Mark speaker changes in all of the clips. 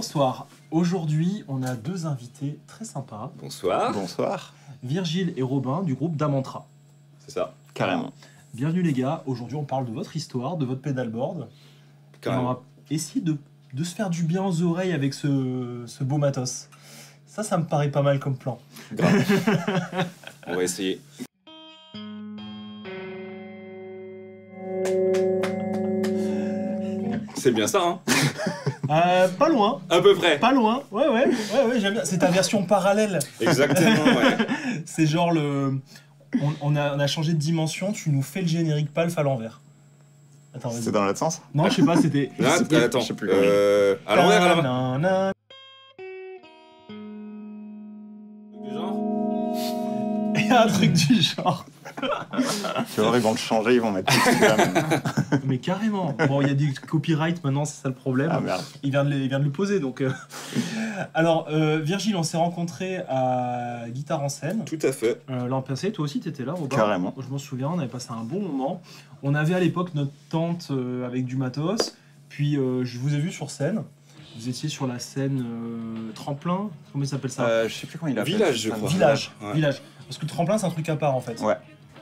Speaker 1: Bonsoir. Aujourd'hui, on a deux invités très sympas.
Speaker 2: Bonsoir.
Speaker 3: Bonsoir.
Speaker 1: Virgile et Robin du groupe Damantra.
Speaker 2: C'est ça.
Speaker 3: Carrément.
Speaker 1: Bienvenue les gars. Aujourd'hui, on parle de votre histoire, de votre pedalboard.
Speaker 2: Carrément.
Speaker 1: Et on va essayer de se faire du bien aux oreilles avec ce beau matos. Ça me paraît pas mal comme plan.
Speaker 2: Grave. On va essayer. C'est bien ça, hein?
Speaker 1: Pas loin.
Speaker 2: À peu près.
Speaker 1: Pas loin. Ouais, j'aime bien. C'est ta version parallèle.
Speaker 2: Exactement, ouais.
Speaker 1: C'est genre le... On a changé de dimension, tu nous fais le générique Palf à l'envers. Attends, vas-y.
Speaker 3: C'est dans l'autre sens?
Speaker 1: Non, je sais pas, c'était...
Speaker 2: Là, attends.
Speaker 3: Je sais plus.
Speaker 2: À l'envers, à l'envers.
Speaker 1: Nanana.
Speaker 2: Du genre.
Speaker 1: Il y a un truc du genre.
Speaker 3: Tu vois, ils vont le changer, ils vont mettre tout celui-là maintenant.
Speaker 1: Mais carrément. Bon, il y a des copyrights maintenant, c'est ça le problème.
Speaker 3: Ah merde.
Speaker 1: Il vient de le poser, donc... Alors, Virgile, on s'est rencontrés à Guitare en scène.
Speaker 2: Tout à fait.
Speaker 1: L'an passé, toi aussi, t'étais là, Robin.
Speaker 3: Carrément.
Speaker 1: Je m'en souviens, on avait passé un bon moment. On avait à l'époque notre tente avec du matos. Puis, je vous ai vu sur scène. Vous étiez sur la scène tremplin. Comment il s'appelle ça?
Speaker 3: Je sais plus comment il a
Speaker 2: Village, je crois.
Speaker 1: Village.
Speaker 2: Ouais.
Speaker 1: Village. Parce que le tremplin, c'est un truc à part, en fait.
Speaker 3: Ouais.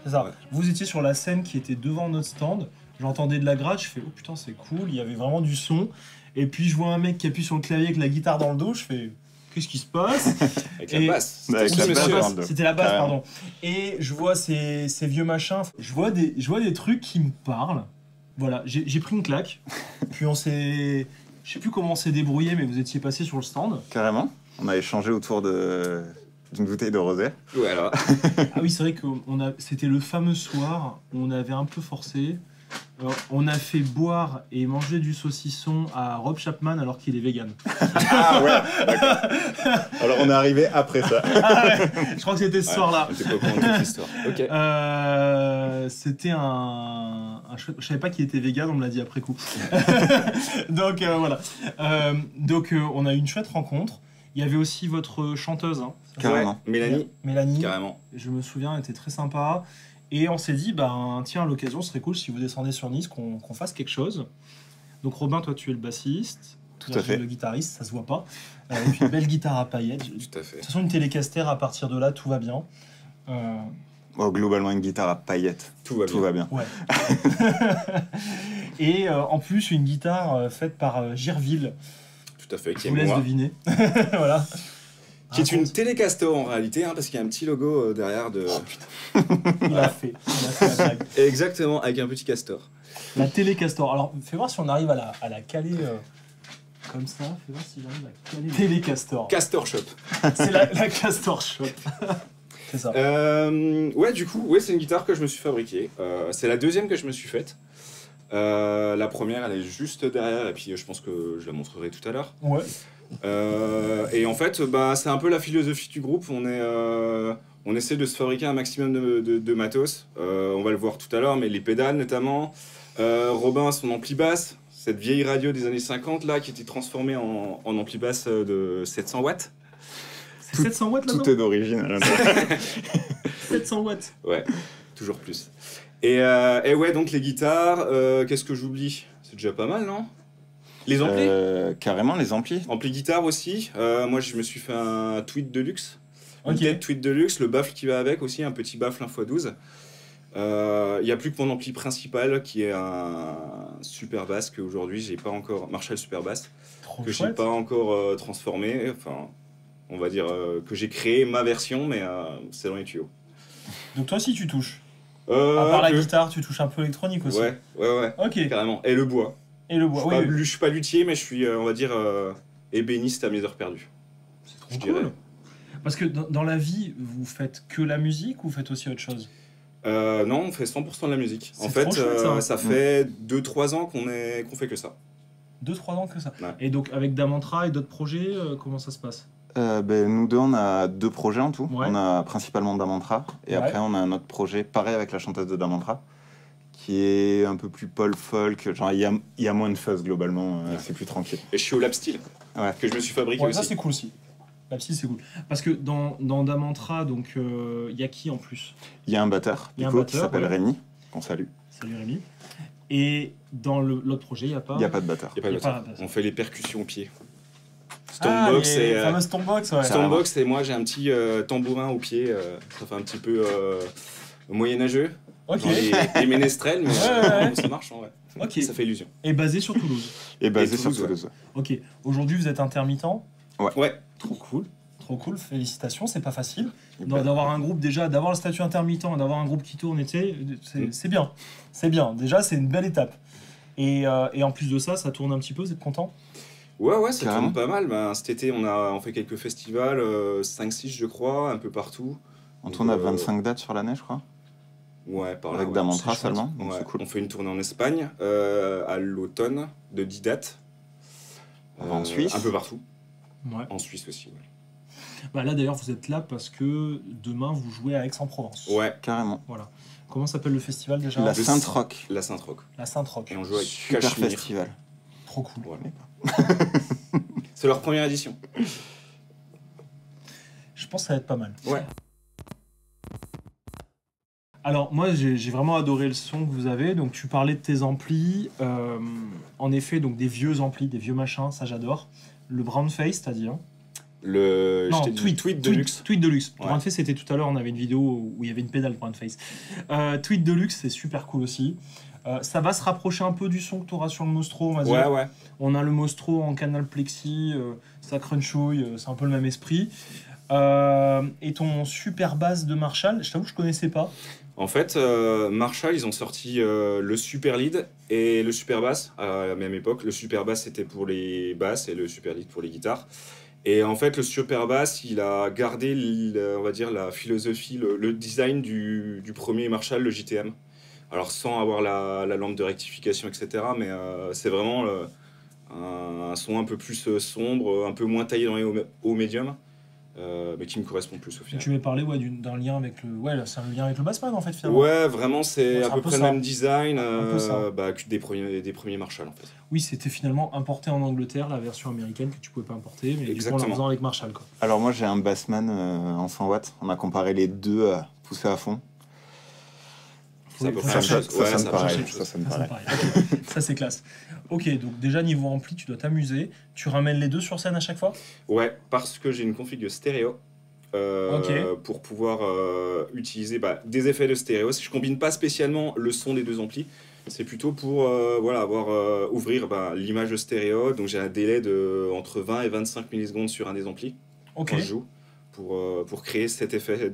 Speaker 1: C'est ça.
Speaker 2: Ouais.
Speaker 1: Vous étiez sur la scène qui était devant notre stand. J'entendais de la gratte. Je fais, oh putain, c'est cool. Il y avait vraiment du son. Et puis, je vois un mec qui appuie sur le clavier avec la guitare dans le dos. Je fais, qu'est-ce qui se passe?
Speaker 2: Avec
Speaker 1: Et-
Speaker 2: la basse.
Speaker 3: Avec
Speaker 2: C'était
Speaker 3: la
Speaker 2: tout,
Speaker 3: basse,
Speaker 2: monsieur.
Speaker 3: dans le dos.
Speaker 1: C'était la basse,
Speaker 3: Carrément.
Speaker 1: pardon. Et je vois ces vieux machins. Je vois des trucs qui me parlent. Voilà, j'ai pris une claque. Puis on s'est... Je sais plus comment on s'est débrouillé, mais vous étiez passé sur le stand.
Speaker 3: Carrément. On a échangé autour d'une bouteille de rosé.
Speaker 2: Ouais, alors.
Speaker 1: Ah oui, c'est vrai que c'était le fameux soir où on avait un peu forcé. On a fait boire et manger du saucisson à Rob Chapman alors qu'il est vegan.
Speaker 3: Ah ouais, d'accord. Alors on est arrivé après ça.
Speaker 1: Ah ouais, je crois que c'était ce soir-là.
Speaker 2: J'étais pas au courant de toute l'histoire. Ok.
Speaker 1: C'était je savais pas qu'il était vegan, on me l'a dit après coup. Donc voilà. On a eu une chouette rencontre. Il y avait aussi votre chanteuse, hein,
Speaker 3: Carrément.
Speaker 2: Ouais, Mélanie.
Speaker 1: Mélanie.
Speaker 2: Carrément.
Speaker 1: Je me souviens, elle était très sympa. Et on s'est dit, tiens, à l'occasion, ce serait cool si vous descendez sur Nice, qu'on fasse quelque chose. Donc Robin, toi, tu es le bassiste.
Speaker 3: Tout à fait.
Speaker 1: Le guitariste, ça se voit pas. Et puis une belle guitare à paillettes. De
Speaker 2: Tout à fait.
Speaker 1: toute façon, une Telecaster, à partir de là, tout va bien.
Speaker 3: Oh, globalement, une guitare à paillettes.
Speaker 2: Tout va bien.
Speaker 3: Tout va bien.
Speaker 1: Ouais. Et en plus, une guitare faite par Girville.
Speaker 2: Tout à fait.
Speaker 1: Je
Speaker 2: Qui est
Speaker 1: vous laisse
Speaker 2: moi.
Speaker 1: deviner. Voilà.
Speaker 2: Qui est une
Speaker 1: Raconte.
Speaker 2: Telecaster en réalité, hein, parce qu'il y a un petit logo derrière de.
Speaker 1: Il a fait la blague.
Speaker 2: Exactement, avec un petit castor.
Speaker 1: La Télécastor. Alors, fais voir si on arrive à la caler comme ça. Fais voir si j'arrive à caler Télécastor.
Speaker 2: Castor Shop.
Speaker 1: C'est la Castor Shop. C'est ça.
Speaker 2: Ouais, du coup, ouais, c'est une guitare que je me suis fabriquée. C'est la deuxième que je me suis faite. La première, elle est juste derrière, et puis je pense que je la montrerai tout à l'heure.
Speaker 1: Ouais.
Speaker 2: Et en fait, c'est un peu la philosophie du groupe. On essaie de se fabriquer un maximum de matos. On va le voir tout à l'heure, mais les pédales notamment. Robin a son ampli basse, cette vieille radio des années 50 là, qui était transformée en ampli basse de 700 watts.
Speaker 1: C'est 700 watts là-dedans.
Speaker 3: Tout est d'origine à l'intérieur.
Speaker 1: 700 watts.
Speaker 2: Ouais, toujours plus. Et ouais, donc les guitares, qu'est-ce que j'oublie? C'est déjà pas mal, non? Les amplis?
Speaker 3: Carrément, les amplis.
Speaker 2: Ampli guitare aussi. Moi, je me suis fait un Tweed Deluxe.
Speaker 1: Ok.
Speaker 2: Une tête Tweed Deluxe, le baffle qui va avec aussi, un petit baffle 1x12. Il n'y a plus que mon ampli principal qui est un super bass qu'aujourd'hui j'ai pas encore, Marshall Super Bass,
Speaker 1: Trop
Speaker 2: que j'ai
Speaker 1: chouette.
Speaker 2: pas encore transformé. Enfin, on va dire que j'ai créé ma version, mais c'est dans les tuyaux.
Speaker 1: Donc toi aussi tu touches. À part la
Speaker 2: que-
Speaker 1: guitare, tu touches un peu électronique aussi.
Speaker 2: Ouais,
Speaker 1: Ok.
Speaker 2: carrément. Et le bois.
Speaker 1: Et le bois. Oui, oui.
Speaker 2: Je suis pas luthier, mais je suis, on va dire, ébéniste à mes heures perdues.
Speaker 1: C'est
Speaker 2: je
Speaker 1: trop
Speaker 2: dirais.
Speaker 1: cool. Parce que dans la vie, vous faites que la musique ou vous faites aussi autre chose?
Speaker 2: Non, on fait 100% de la musique. En
Speaker 1: C'est
Speaker 2: fait,
Speaker 1: trop chouette, ça.
Speaker 2: fait 2-3 ans qu'on fait que ça.
Speaker 1: 2-3 ans que ça.
Speaker 2: Ouais.
Speaker 1: Et donc avec Damantra et d'autres projets, comment ça se passe?
Speaker 3: Nous deux, on a 2 projets en tout.
Speaker 1: Ouais.
Speaker 3: On a principalement Damantra. Et
Speaker 1: Ouais.
Speaker 3: après, on a un autre projet, pareil avec la chanteuse de Damantra, qui est un peu plus folk. Genre, il y a moins de fuzz globalement.
Speaker 2: Ouais.
Speaker 3: C'est plus tranquille.
Speaker 2: Et je suis au Lab Steel,
Speaker 3: Ouais.
Speaker 2: que je me suis fabriqué
Speaker 1: Ouais, ça
Speaker 2: aussi.
Speaker 1: c'est cool aussi. La psy c'est cool. Parce que dans Damantra, donc il y a qui en plus?
Speaker 3: Il y a un batteur,
Speaker 1: Il y a
Speaker 3: du
Speaker 1: un
Speaker 3: coup, qui
Speaker 1: batteur,
Speaker 3: s'appelle
Speaker 1: ouais.
Speaker 3: Rémi, qu'on salue.
Speaker 1: Salut Rémi. Et dans l'autre projet, il n'y a pas.
Speaker 3: Il n'y a pas de batteur.
Speaker 2: Y a pas de
Speaker 1: Y a pas
Speaker 2: batteur.
Speaker 1: de batteur.
Speaker 2: On fait les percussions au pied. Stormbox
Speaker 1: les
Speaker 2: et
Speaker 1: fameuses Stormbox, ouais.
Speaker 2: Stormbox et moi j'ai un petit tambourin au pied, ça fait un petit peu moyenâgeux.
Speaker 1: Ok.
Speaker 2: Genre les ménestrels, mais
Speaker 1: Ouais.
Speaker 2: ça marche en vrai.
Speaker 1: Ok.
Speaker 2: Ça fait illusion.
Speaker 1: Et basé sur Toulouse.
Speaker 3: Et basé sur
Speaker 2: Toulouse,
Speaker 3: Toulouse.
Speaker 1: Ok. Aujourd'hui, vous êtes intermittent.
Speaker 2: Ouais.
Speaker 1: Trop cool. Trop cool. Félicitations. C'est pas facile.
Speaker 3: Et bah,
Speaker 1: D'avoir un groupe déjà, d'avoir le statut intermittent, d'avoir un groupe qui tourne, c'est bien. C'est bien. Déjà, c'est une belle étape. Et en plus de ça, ça tourne un petit peu. Vous êtes content?
Speaker 2: Ouais, ça
Speaker 3: Carrément.
Speaker 2: tourne pas mal. Ben, cet été, on fait quelques festivals, 5-6 je crois, un peu partout.
Speaker 3: on
Speaker 2: Donc,
Speaker 3: tourne à 25 dates sur l'année, je crois.
Speaker 2: Ouais, par là.
Speaker 3: Avec
Speaker 2: ouais.
Speaker 3: Damantra
Speaker 1: c'est chouette.
Speaker 3: seulement. Donc
Speaker 2: Ouais.
Speaker 3: c'est cool.
Speaker 2: On fait une tournée en Espagne à l'automne de 10 dates.
Speaker 3: En Suisse.
Speaker 2: Un peu partout.
Speaker 1: Ouais.
Speaker 2: En Suisse aussi, ouais.
Speaker 1: Bah là, d'ailleurs, vous êtes là parce que demain, vous jouez à Aix-en-Provence.
Speaker 2: Ouais,
Speaker 3: Carrément.
Speaker 1: Voilà. Comment s'appelle le festival déjà?
Speaker 3: La
Speaker 2: Le-
Speaker 3: Sainte-Roch.
Speaker 2: la Sainte-Roch.
Speaker 1: La Sainte-Roch.
Speaker 2: Et on joue avec
Speaker 3: Super
Speaker 2: Cachemire.
Speaker 3: festival.
Speaker 1: Trop cool.
Speaker 2: Voilà. C'est leur première édition.
Speaker 1: Je pense que ça va être pas mal.
Speaker 2: Ouais.
Speaker 1: Alors moi j'ai vraiment adoré le son que vous avez, donc tu parlais de tes amplis, en effet donc des vieux amplis, des vieux machins, ça j'adore. Le brown face t'as dit hein?
Speaker 2: Je t'ai dit Tweet Deluxe.
Speaker 1: Tweet Deluxe.
Speaker 2: Ouais.
Speaker 1: Brown face c'était tout à l'heure, on avait une vidéo où il y avait une pédale brown face. Tweet Deluxe c'est super cool aussi. Ça va se rapprocher un peu du son que tu auras sur le Mostro, on va dire.
Speaker 2: Ouais.
Speaker 1: On a le Mostro en canal plexi, ça crunchouille, c'est un peu le même esprit. Et ton super bass de Marshall, je t'avoue que je connaissais pas.
Speaker 2: En fait, Marshall, ils ont sorti le Super Lead et le Super Bass à la même époque. Le Super Bass, c'était pour les basses et le Super Lead pour les guitares. Et en fait, le Super Bass, il a gardé, on va dire, la philosophie, le design du premier Marshall, le JTM. Alors, sans avoir la lampe de rectification, etc. Mais c'est vraiment un son un peu plus sombre, un peu moins taillé dans les hauts médiums. Mais qui me correspond plus au
Speaker 1: Et
Speaker 2: final.
Speaker 1: tu m'avais parlé d'un lien avec le. Ouais, là, c'est un lien avec le bassman en fait finalement.
Speaker 2: Ouais, vraiment, c'est
Speaker 1: Ouais,
Speaker 2: à peu près le
Speaker 1: ça.
Speaker 2: même design
Speaker 1: peu ça.
Speaker 2: que des premiers Marshall en fait.
Speaker 1: Oui, c'était finalement importé en Angleterre, la version américaine que tu pouvais pas importer, mais du coup en
Speaker 2: Exactement.
Speaker 1: la faisant avec Marshall quoi.
Speaker 3: Alors moi j'ai un Bassman en 100 watts. On a comparé les deux poussés à fond.
Speaker 2: C'est à peu
Speaker 1: Faut
Speaker 2: près
Speaker 1: chercher.
Speaker 2: la même chose. Ouais,
Speaker 3: sonne
Speaker 2: c'est à peu près la
Speaker 3: pareil.
Speaker 2: même chose.
Speaker 3: Ça sonne
Speaker 1: Ça, c'est
Speaker 3: pareil.
Speaker 1: pareil. Ok. Ça c'est classe. Ok, donc déjà niveau ampli, tu dois t'amuser. Tu ramènes les deux sur scène à chaque fois?
Speaker 2: Ouais, parce que j'ai une config stéréo. Pour pouvoir utiliser des effets de stéréo. Je combine pas spécialement le son des deux amplis, c'est plutôt pour ouvrir l'image de stéréo. Donc j'ai un délai de entre 20 et 25 millisecondes sur un des amplis
Speaker 1: Ok.
Speaker 2: quand je joue pour créer cet effet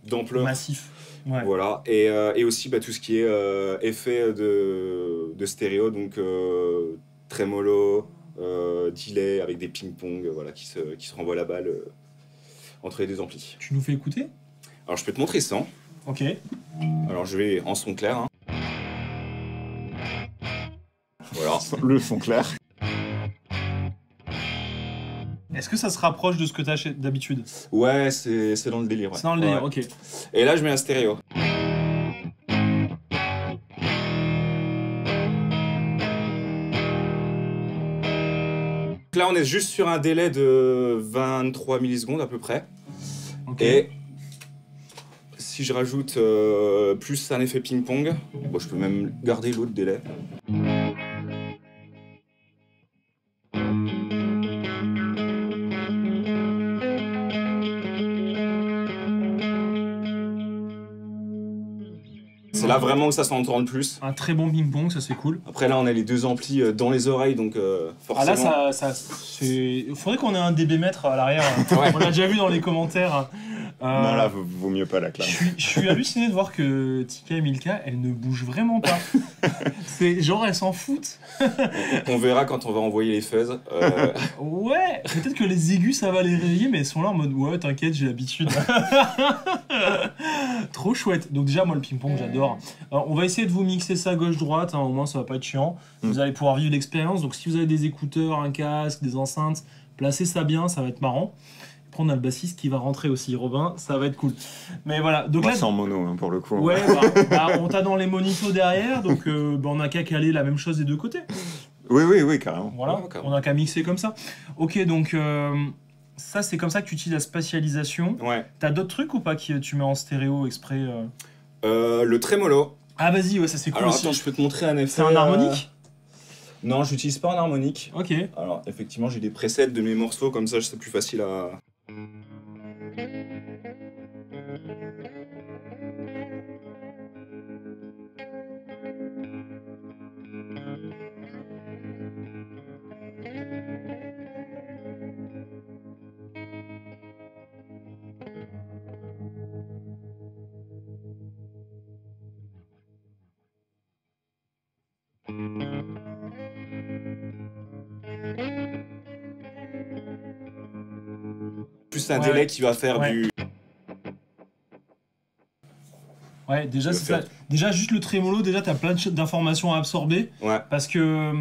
Speaker 2: d'ampleur.
Speaker 1: Massif. Ouais.
Speaker 2: Voilà, et aussi tout ce qui est effet de stéréo, donc trémolo, delay avec des ping-pong qui se renvoient la balle entre les deux amplis.
Speaker 1: Tu nous fais écouter?
Speaker 2: Alors je peux te montrer ça.
Speaker 1: Ok.
Speaker 2: Alors je vais en son clair. Hein. Voilà.
Speaker 3: Le son clair.
Speaker 1: Est-ce que ça se rapproche de ce que tu as d'habitude?
Speaker 2: Ouais, c'est dans le délire. Ouais.
Speaker 1: C'est dans le délire,
Speaker 2: Ouais.
Speaker 1: ok.
Speaker 2: Et là je mets un stéréo. Là on est juste sur un délai de 23 millisecondes à peu près.
Speaker 1: Ok.
Speaker 2: Et si je rajoute plus un effet ping-pong, bon, je peux même garder l'autre délai. C'est là vraiment où ça s'entend le plus.
Speaker 1: Un très bon ping-pong, ça c'est cool.
Speaker 2: Après là on a les deux amplis dans les oreilles, donc
Speaker 1: Ah
Speaker 2: forcément...
Speaker 1: là, il faudrait qu'on ait un dB mètre à l'arrière.
Speaker 2: Ouais.
Speaker 1: On l'a déjà vu dans les commentaires.
Speaker 3: Non là vaut mieux pas la clame.
Speaker 1: Je suis halluciné de voir que Tika et Milka, elles ne bougent vraiment pas. C'est genre, elles s'en foutent.
Speaker 2: On verra quand on va envoyer les fuzz.
Speaker 1: Ouais, peut-être que les aigus, ça va les réveiller, mais elles sont là en mode ouais, t'inquiète, j'ai l'habitude. Trop chouette. Donc, déjà, moi, le ping-pong, j'adore. On va essayer de vous mixer ça gauche-droite, hein, au moins ça va pas être chiant. Vous allez pouvoir vivre l'expérience. Donc, si vous avez des écouteurs, un casque, des enceintes, placez ça bien, ça va être marrant. Après, on a le bassiste qui va rentrer aussi, Robin, ça va être cool. Mais voilà, donc
Speaker 3: Moi
Speaker 1: là.
Speaker 3: c'est en mono hein, pour le coup.
Speaker 1: Ouais, on t'a dans les monitos derrière, donc on a qu'à caler la même chose des deux côtés.
Speaker 3: Oui, carrément.
Speaker 1: Voilà,
Speaker 2: Ouais, carrément.
Speaker 1: on a qu'à mixer comme ça. Ok, donc ça c'est comme ça que tu utilises la spatialisation.
Speaker 2: Ouais.
Speaker 1: T'as d'autres trucs ou pas que tu mets en stéréo exprès
Speaker 2: Le trémolo.
Speaker 1: Ah vas-y, ouais, ça c'est cool
Speaker 2: Alors
Speaker 1: aussi.
Speaker 2: attends, je peux te montrer un effet.
Speaker 1: C'est un harmonique?
Speaker 2: Non, j'utilise pas un harmonique.
Speaker 1: Ok.
Speaker 2: Alors effectivement, j'ai des presets de mes morceaux, comme ça c'est plus facile à... Plus un
Speaker 1: Ouais,
Speaker 2: délai
Speaker 1: ouais.
Speaker 2: qui va faire
Speaker 1: Ouais.
Speaker 2: du...
Speaker 1: Ouais, déjà,
Speaker 2: Le
Speaker 1: c'est ça.
Speaker 2: fait.
Speaker 1: Déjà, juste le trémolo, déjà, t'as plein d'informations à absorber.
Speaker 2: Ouais.
Speaker 1: Parce que.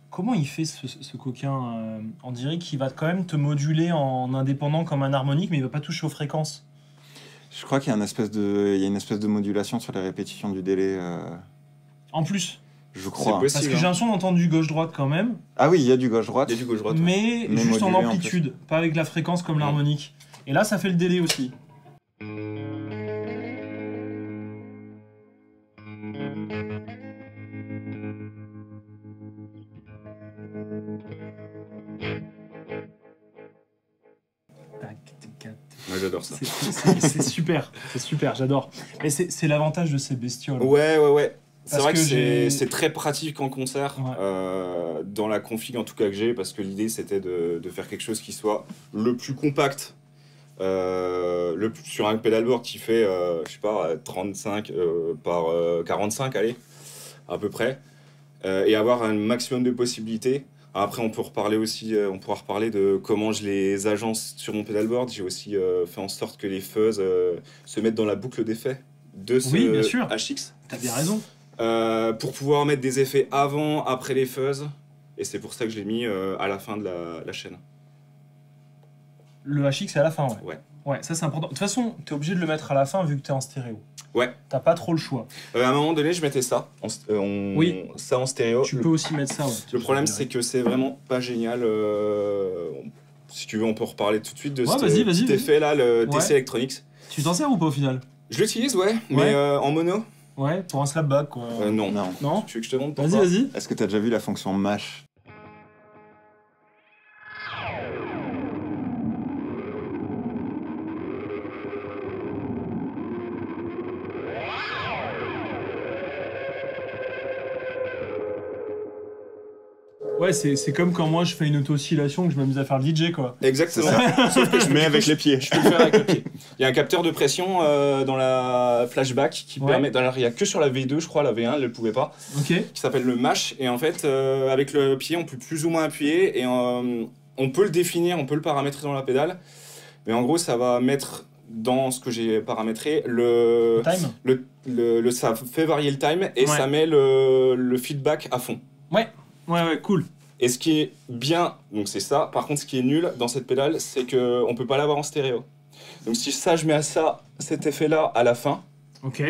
Speaker 1: Comment il fait ce coquin On dirait qu'il va quand même te moduler en indépendant comme un harmonique, mais il va pas toucher aux fréquences.
Speaker 3: Je crois qu'il y a une espèce de modulation sur les répétitions du délai,
Speaker 1: En plus.
Speaker 3: je crois.
Speaker 2: possible.
Speaker 1: Parce que j'ai l'impression d'entendre du gauche-droite quand même,
Speaker 3: Ah oui, il y a du gauche-droite.
Speaker 2: Il y a du gauche-droite. Ouais.
Speaker 1: mais
Speaker 3: Mais
Speaker 1: juste en
Speaker 3: modulé en
Speaker 1: amplitude, pas avec la fréquence comme
Speaker 2: Mm.
Speaker 1: l'harmonique. Et là, ça fait le délai aussi.
Speaker 2: Moi j'adore ça.
Speaker 1: C'est super, c'est super, j'adore. Mais c'est l'avantage de ces bestioles.
Speaker 2: Ouais, ouais, ouais. C'est
Speaker 1: Parce
Speaker 2: vrai que
Speaker 1: que j'ai-
Speaker 2: c'est très pratique en concert,
Speaker 1: Ouais.
Speaker 2: dans la config en tout cas que j'ai, parce que l'idée c'était de faire quelque chose qui soit le plus compact. Sur un pedalboard qui fait, je sais pas, 35 par 45, allez, à peu près, et avoir un maximum de possibilités. Après, on peut reparler aussi, on pourra reparler de comment je les agence sur mon pedalboard. J'ai aussi fait en sorte que les fuzz se mettent dans la boucle d'effets de ce
Speaker 1: Oui, bien sûr.
Speaker 2: HX.
Speaker 1: T'as bien raison.
Speaker 2: Pour pouvoir mettre des effets avant, après les fuzz. Et c'est pour ça que je l'ai mis à la fin de la chaîne.
Speaker 1: Le HX c'est à la fin, ouais.
Speaker 2: Ouais.
Speaker 1: Ouais, ça c'est important. De toute façon, t'es obligé de le mettre à la fin vu que t'es en stéréo.
Speaker 2: Ouais.
Speaker 1: T'as pas trop le choix.
Speaker 2: À un moment donné, je mettais ça,
Speaker 1: Oui.
Speaker 2: ça en stéréo.
Speaker 1: Tu peux aussi mettre ça, ouais.
Speaker 2: Le problème, c'est que c'est vraiment pas génial. Si tu veux, on peut reparler tout de suite de
Speaker 1: Ouais,
Speaker 2: ce
Speaker 1: vas-y,
Speaker 2: petit
Speaker 1: vas-y.
Speaker 2: effet là, le
Speaker 1: Ouais.
Speaker 2: TC Electronics.
Speaker 1: Tu t'en sers ou pas au final?
Speaker 2: Je l'utilise, ouais,
Speaker 1: Ouais.
Speaker 2: mais en mono.
Speaker 1: Ouais, pour un slapback quoi.
Speaker 2: Non.
Speaker 3: Non.
Speaker 1: Non.
Speaker 2: Tu veux que je te montre
Speaker 1: Vas-y,
Speaker 2: pourquoi?
Speaker 1: vas-y.
Speaker 3: Est-ce que tu as déjà vu la fonction mash?
Speaker 1: Ouais, c'est comme quand moi je fais une auto-oscillation que je m'amuse à faire le DJ quoi.
Speaker 2: Exactement.
Speaker 3: Sauf que je mets avec les pieds.
Speaker 2: Je peux le faire avec le pied. Il y a un capteur de pression dans la flashback qui
Speaker 1: Ouais.
Speaker 2: permet. Alors, il y a que sur la V2, je crois, la V1, elle ne le pouvait pas.
Speaker 1: Ok.
Speaker 2: Qui s'appelle le mash. Et en fait, avec le pied, on peut plus ou moins appuyer. Et on peut le définir, on peut le paramétrer dans la pédale. Mais en gros, ça va mettre dans ce que j'ai paramétré
Speaker 1: Time.
Speaker 2: ça fait varier le time et
Speaker 1: Ouais.
Speaker 2: ça met le feedback à fond.
Speaker 1: Ouais, cool.
Speaker 2: Et ce qui est bien, donc c'est ça. Par contre, ce qui est nul dans cette pédale, c'est qu'on peut pas l'avoir en stéréo. Donc si ça, je mets à ça, cet effet-là à la fin,
Speaker 1: Ok.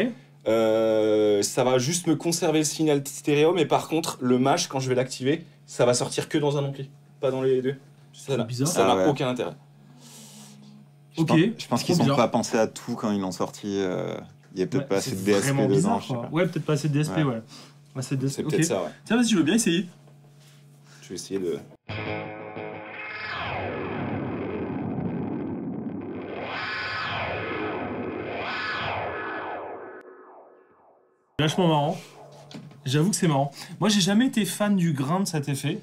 Speaker 2: ça va juste me conserver le signal stéréo, mais par contre, le mash, quand je vais l'activer, ça va sortir que dans un ampli, pas dans les deux. Ça n'a
Speaker 1: bizarre.
Speaker 2: ça n'a
Speaker 3: Ah ouais.
Speaker 2: aucun intérêt.
Speaker 1: Ok.
Speaker 3: Je pense qu'ils
Speaker 1: Trop
Speaker 3: n'ont
Speaker 1: bizarre.
Speaker 3: pas pensé à tout quand ils l'ont sorti. Il y a peut-être
Speaker 1: Ouais,
Speaker 3: pas assez de
Speaker 1: c'est
Speaker 3: DSP
Speaker 1: vraiment
Speaker 3: dedans.
Speaker 1: bizarre,
Speaker 3: Je sais
Speaker 1: quoi.
Speaker 3: pas.
Speaker 1: Ouais, peut-être pas assez de DSP,
Speaker 3: Ouais.
Speaker 1: ouais. Assez de DSP.
Speaker 2: C'est
Speaker 1: Ok.
Speaker 2: peut-être ça, ouais.
Speaker 1: Tiens, vas-y, je veux bien essayer.
Speaker 2: Je vais essayer de...
Speaker 1: Vachement marrant. J'avoue que c'est marrant. Moi, j'ai jamais été fan du grain de cet effet.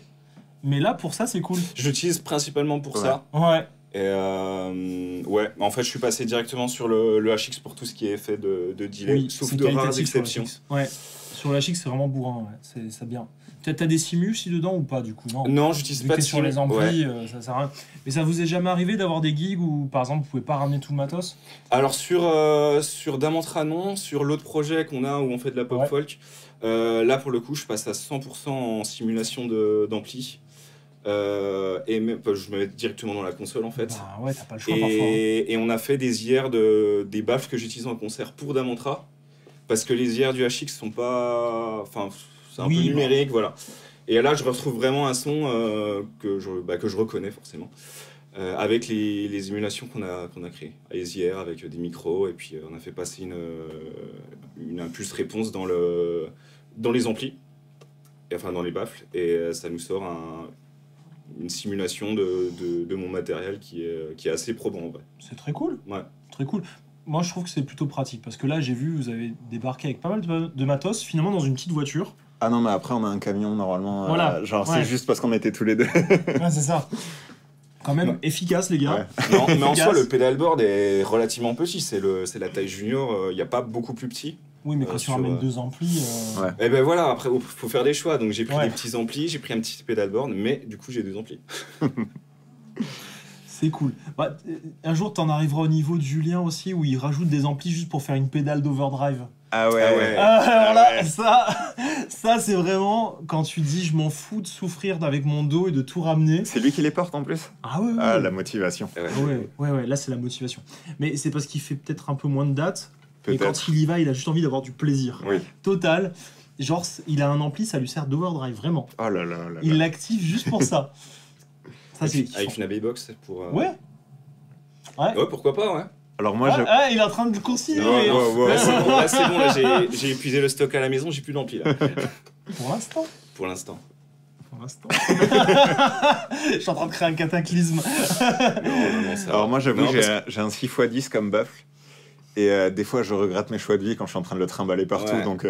Speaker 1: Mais là, pour ça, c'est cool.
Speaker 2: Je l'utilise principalement pour
Speaker 3: Ouais.
Speaker 2: ça.
Speaker 1: Ouais.
Speaker 2: Et ouais, en fait, je suis passé directement sur le HX pour tout ce qui est effet de delay,
Speaker 1: Oui,
Speaker 2: sauf
Speaker 1: c'est
Speaker 2: de rares
Speaker 1: qualitatif sur
Speaker 2: exceptions.
Speaker 1: la HX. Ouais. Sur la HX, c'est vraiment bourrin. Ouais. C'est bien. Peut-être t'as des simus aussi dedans ou pas, du coup? Non.
Speaker 2: Non, j'utilise
Speaker 1: Vu
Speaker 2: pas
Speaker 1: que
Speaker 2: de
Speaker 1: t'es sur les
Speaker 2: sim.
Speaker 1: amplis,
Speaker 2: Ouais.
Speaker 1: ça sert à rien. Mais ça vous est jamais arrivé d'avoir des gigs où, par exemple, vous pouvez pas ramener tout le matos?
Speaker 2: Alors sur Damantra, non. Sur l'autre projet qu'on a où on fait de la pop
Speaker 1: Ouais.
Speaker 2: folk, là pour le coup, je passe à 100% en simulation d'ampli. Et même, je me mets directement dans la console en fait.
Speaker 1: Bah ouais, t'as pas le choix parfois. Hein.
Speaker 2: Et on a fait des IR des baffles que j'utilise en concert pour Damantra. Parce que les IR du HX sont pas. Enfin, c'est un
Speaker 1: Oui,
Speaker 2: peu
Speaker 1: bah.
Speaker 2: numérique, voilà. Et là, je retrouve vraiment un son que je reconnais forcément. Avec les émulations qu'on a créées. Les IR avec des micros, et puis on a fait passer une impulse réponse dans les amplis. enfin dans les baffles, et ça nous sort une simulation de mon matériel qui est assez probant en vrai.
Speaker 1: C'est très cool.
Speaker 2: Ouais.
Speaker 1: Très cool. Moi, je trouve que c'est plutôt pratique parce que là, j'ai vu, vous avez débarqué avec pas mal de matos, finalement, dans une petite voiture.
Speaker 3: Ah non, mais après, on a un camion normalement.
Speaker 1: Voilà.
Speaker 3: Genre,
Speaker 1: Ouais.
Speaker 3: c'est juste parce qu'on était tous les deux.
Speaker 1: Ouais, c'est ça. Quand même
Speaker 2: Ouais.
Speaker 1: efficace, les gars.
Speaker 2: Non, mais en
Speaker 1: Efficace.
Speaker 2: soi, le pedalboard est relativement petit, c'est la taille junior, il n'y a pas beaucoup plus petit.
Speaker 1: Oui, mais quand tu
Speaker 2: sur,
Speaker 1: ramènes 2 amplis.
Speaker 3: Ouais.
Speaker 2: Et ben voilà, après, il faut faire des choix. Donc j'ai pris
Speaker 1: Ouais.
Speaker 2: des petits amplis, j'ai pris un petit pedalboard, mais du coup, j'ai 2 amplis.
Speaker 1: C'est cool. Bah, un jour, t'en arriveras au niveau de Julien aussi, où il rajoute des amplis juste pour faire une pédale d'overdrive.
Speaker 3: Ah ouais,
Speaker 2: Ah
Speaker 3: ouais.
Speaker 2: ouais.
Speaker 1: Alors là,
Speaker 3: ouais.
Speaker 1: ça c'est vraiment quand tu dis je m'en fous de souffrir avec mon dos et de tout ramener.
Speaker 3: C'est lui qui les porte en plus.
Speaker 1: Ah ouais, ouais.
Speaker 3: Ah, la motivation.
Speaker 2: Et ouais.
Speaker 1: Ouais, là c'est la motivation. Mais c'est parce qu'il fait peut-être un peu moins de dates. Et
Speaker 3: Peut-être.
Speaker 1: quand il y va, il a juste envie d'avoir du plaisir.
Speaker 3: Oui.
Speaker 1: Total. Genre, il a un ampli, ça lui sert d'overdrive, vraiment.
Speaker 3: Oh là là là.
Speaker 1: Il
Speaker 3: là.
Speaker 1: l'active juste pour ça. Ça c'est
Speaker 2: Avec
Speaker 1: kiffant.
Speaker 2: une abbey box pour.
Speaker 1: Ouais. Ouais.
Speaker 2: Ouais, pourquoi pas, ouais.
Speaker 3: Alors moi, je...
Speaker 1: Ah, il est en train de continuer.
Speaker 2: Non,
Speaker 3: ouais,
Speaker 2: non,
Speaker 3: ouais.
Speaker 2: là c'est bon, j'ai épuisé le stock à la maison, j'ai plus d'ampli là.
Speaker 1: Pour l'instant.
Speaker 2: Pour l'instant.
Speaker 1: Pour l'instant. Je suis en train de créer un cataclysme.
Speaker 2: Non, ça
Speaker 3: Alors
Speaker 2: va.
Speaker 3: moi, j'avoue,
Speaker 2: Non, parce
Speaker 3: j'ai un 6x10 comme baffle. Et des fois, je regrette mes choix de vie quand je suis en train de le trimballer partout.
Speaker 2: Ouais.
Speaker 3: Donc,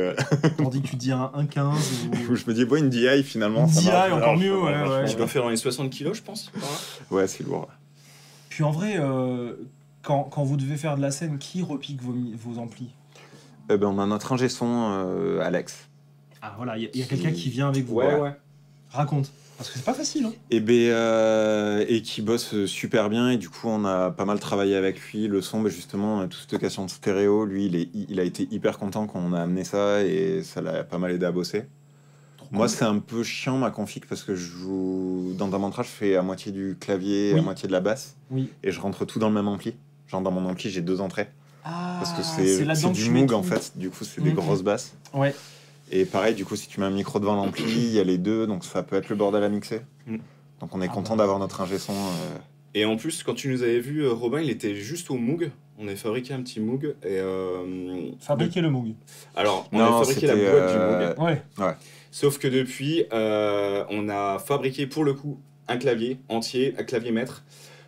Speaker 1: Tandis que tu dis un 1,15 ou...
Speaker 3: je me dis, bon, une DI finalement,
Speaker 1: Une
Speaker 3: ça
Speaker 1: DI,
Speaker 3: marche.
Speaker 1: encore
Speaker 3: Alors,
Speaker 1: mieux, ouais,
Speaker 3: vachement
Speaker 1: ouais.
Speaker 2: Je
Speaker 3: bien.
Speaker 2: dois faire dans les 60 kilos, je pense. par là.
Speaker 3: Ouais, c'est lourd.
Speaker 1: Puis en vrai, quand vous devez faire de la scène, qui repique vos amplis?
Speaker 3: Eh ben, on a notre ingé son, Alex.
Speaker 1: Ah voilà, il y a quelqu'un qui vient avec vous.
Speaker 2: Ouais.
Speaker 1: Raconte. Parce que c'est pas facile. Hein.
Speaker 3: Et qui bosse super bien. Et du coup, on a pas mal travaillé avec lui. Le son, bah, justement, toute cette question de stéréo, lui, il a été hyper content quand on a amené ça. Et ça l'a pas mal aidé à bosser.
Speaker 1: Trop
Speaker 3: Moi,
Speaker 1: cool.
Speaker 3: c'est un peu chiant ma config parce que je joue dans Damantra, je fais à moitié du clavier,
Speaker 1: Oui.
Speaker 3: à moitié de la basse.
Speaker 1: Oui.
Speaker 3: Et je rentre tout dans le même ampli. Genre, dans mon ampli, j'ai 2 entrées.
Speaker 1: Ah,
Speaker 3: Parce que
Speaker 1: c'est
Speaker 3: c'est
Speaker 1: là-dedans que
Speaker 3: du
Speaker 1: tu mets
Speaker 3: Moog
Speaker 1: tout.
Speaker 3: en fait. Du coup, c'est des
Speaker 1: Mhm.
Speaker 3: grosses basses.
Speaker 1: Ouais.
Speaker 3: Et pareil, du coup, si tu mets un micro devant l'ampli, il y a les deux, donc ça peut être le bordel à mixer.
Speaker 2: Mm.
Speaker 3: Donc on est
Speaker 1: Ah
Speaker 3: content
Speaker 1: bah.
Speaker 3: d'avoir notre ingé son.
Speaker 2: Et en plus, quand tu nous avais vu, Robin, il était juste au Moog. On avait fabriqué un petit Moog. Et,
Speaker 1: Fabriquer le Moog.
Speaker 2: alors, on
Speaker 3: Non,
Speaker 2: avait fabriqué la
Speaker 3: c'était,
Speaker 2: boîte du Moog.
Speaker 1: Ouais.
Speaker 2: Sauf que depuis, on a fabriqué pour le coup un clavier entier, un clavier maître,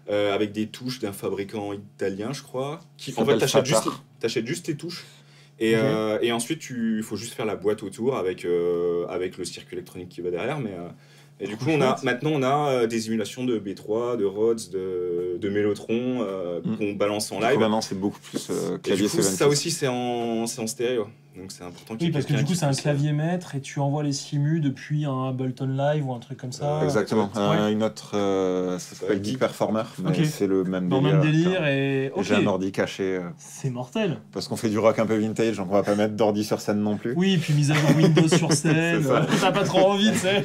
Speaker 2: avec des touches d'un fabricant italien, je crois. Qui, en fait,
Speaker 3: s'appelle Fatar.
Speaker 2: t'achètes juste les touches. Et,
Speaker 1: Ok.
Speaker 2: et ensuite, il faut juste faire la boîte autour avec le circuit électronique qui va derrière. Et du
Speaker 1: Trop
Speaker 2: coup,
Speaker 1: chouette.
Speaker 2: maintenant, on a des émulations de B3, de Rhodes, de Mellotron qu'on balance en
Speaker 3: Du coup,
Speaker 2: live.
Speaker 3: maintenant, c'est beaucoup plus
Speaker 2: Et
Speaker 3: clavier
Speaker 2: du coup,
Speaker 3: 76.
Speaker 2: ça aussi, c'est en stéréo. Donc, c'est important qu'il y
Speaker 1: Oui,
Speaker 2: ait
Speaker 1: parce que
Speaker 2: quelqu'un
Speaker 1: du coup,
Speaker 2: qui
Speaker 1: c'est un
Speaker 2: puisse-
Speaker 1: clavier maître et tu envoies les simus depuis un Ableton Live ou un truc comme ça.
Speaker 3: Exactement.
Speaker 1: Ouais.
Speaker 3: Une autre, ça s'appelle Geek Performer, mais
Speaker 1: Ok.
Speaker 3: c'est le même
Speaker 1: Dans le
Speaker 3: délire.
Speaker 1: même délire et. Ok.
Speaker 3: J'ai un ordi caché,
Speaker 1: C'est mortel.
Speaker 3: parce qu'on fait du rock un peu vintage, donc on va pas mettre d'ordi sur scène non plus.
Speaker 1: Oui, puis mise à jour Windows sur scène.
Speaker 3: C'est ça.
Speaker 1: T'as pas trop envie, tu sais.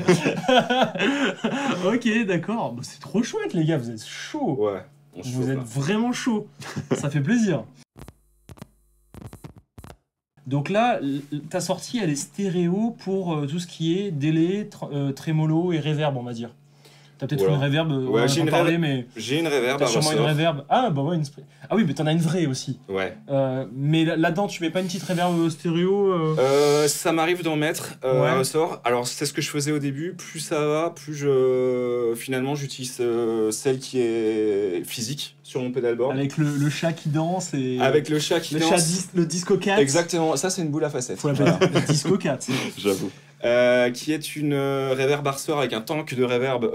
Speaker 1: Ok, d'accord. Bah, c'est trop chouette, les gars. Vous êtes chauds.
Speaker 2: Ouais, on se
Speaker 1: Vous
Speaker 2: chauffe,
Speaker 1: êtes
Speaker 2: là.
Speaker 1: vraiment chaud. Ça fait plaisir. Donc là, ta sortie, elle est stéréo pour tout ce qui est délai, trémolo et reverb, on va dire. T'as peut-être
Speaker 2: Voilà.
Speaker 1: une reverb, on
Speaker 2: Ouais,
Speaker 1: en a
Speaker 2: j'ai
Speaker 1: pas
Speaker 2: une
Speaker 1: parlé,
Speaker 2: reverb.
Speaker 1: mais
Speaker 2: J'ai une reverb
Speaker 1: t'as
Speaker 2: à
Speaker 1: sûrement une
Speaker 2: ressort.
Speaker 1: reverb. Ah, bah ouais, ah oui, mais t'en as une vraie aussi.
Speaker 2: Ouais.
Speaker 1: Mais là-dedans, tu mets pas une petite reverb stéréo
Speaker 2: Ça m'arrive d'en mettre
Speaker 1: Ouais.
Speaker 2: à ressort. Alors c'est ce que je faisais au début. Plus ça va, plus finalement j'utilise celle qui est physique sur mon pedalboard.
Speaker 1: avec le chat qui danse et
Speaker 2: Avec le chat qui
Speaker 1: le
Speaker 2: danse.
Speaker 1: le disco cat.
Speaker 2: Exactement. Ça c'est une boule à facettes.
Speaker 1: Faut l'appeler le disco cat.
Speaker 3: J'avoue.
Speaker 2: Qui est une reverb à ressort avec un tank de reverb